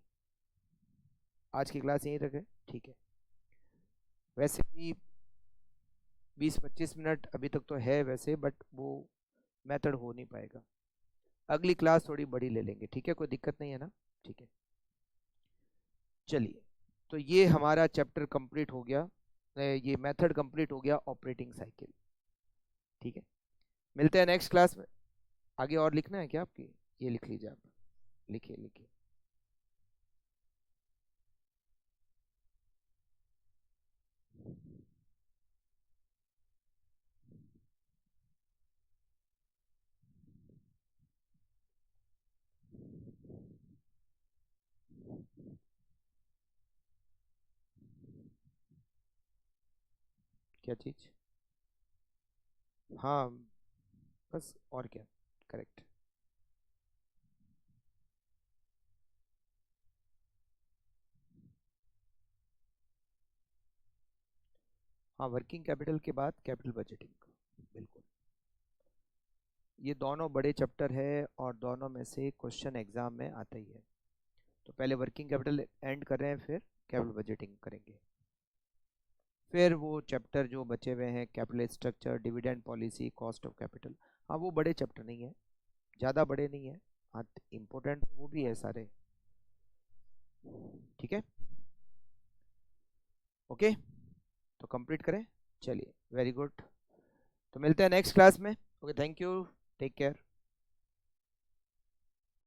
क्लास यहीं तक है, ठीक है। वैसे भी 20-25 मिनट अभी तक तो है वैसे, बट वो मेथड हो नहीं पाएगा। अगली क्लास थोड़ी बड़ी ले लेंगे, ठीक है, कोई दिक्कत नहीं है ना? ठीक है, चलिए। तो ये हमारा चैप्टर कंप्लीट हो गया, ये मेथड कंप्लीट हो गया ऑपरेटिंग साइकिल, ठीक है। मिलते हैं नेक्स्ट क्लास में। आगे और लिखना है क्या आपकी? ये लिख लीजिए आप, लिखिए लिखिए। क्या चीज? हाँ, बस और क्या, करेक्ट। हाँ, वर्किंग कैपिटल के बाद कैपिटल बजटिंग, बिल्कुल। ये दोनों बड़े चैप्टर है, और दोनों में से क्वेश्चन एग्जाम में आता ही है। तो पहले वर्किंग कैपिटल एंड कर रहे हैं, फिर कैपिटल बजटिंग करेंगे। फिर वो चैप्टर जो बचे हुए हैं, capital structure, dividend policy, cost of capital, हाँ वो बड़े चैप्टर नहीं है, ज़्यादा बड़े नहीं है, हाँ इम्पोर्टेंट वो भी है सारे, ठीक है। ओके, तो कंप्लीट करें, चलिए, वेरी गुड। तो मिलते हैं नेक्स्ट क्लास में। Okay, thank you, take care.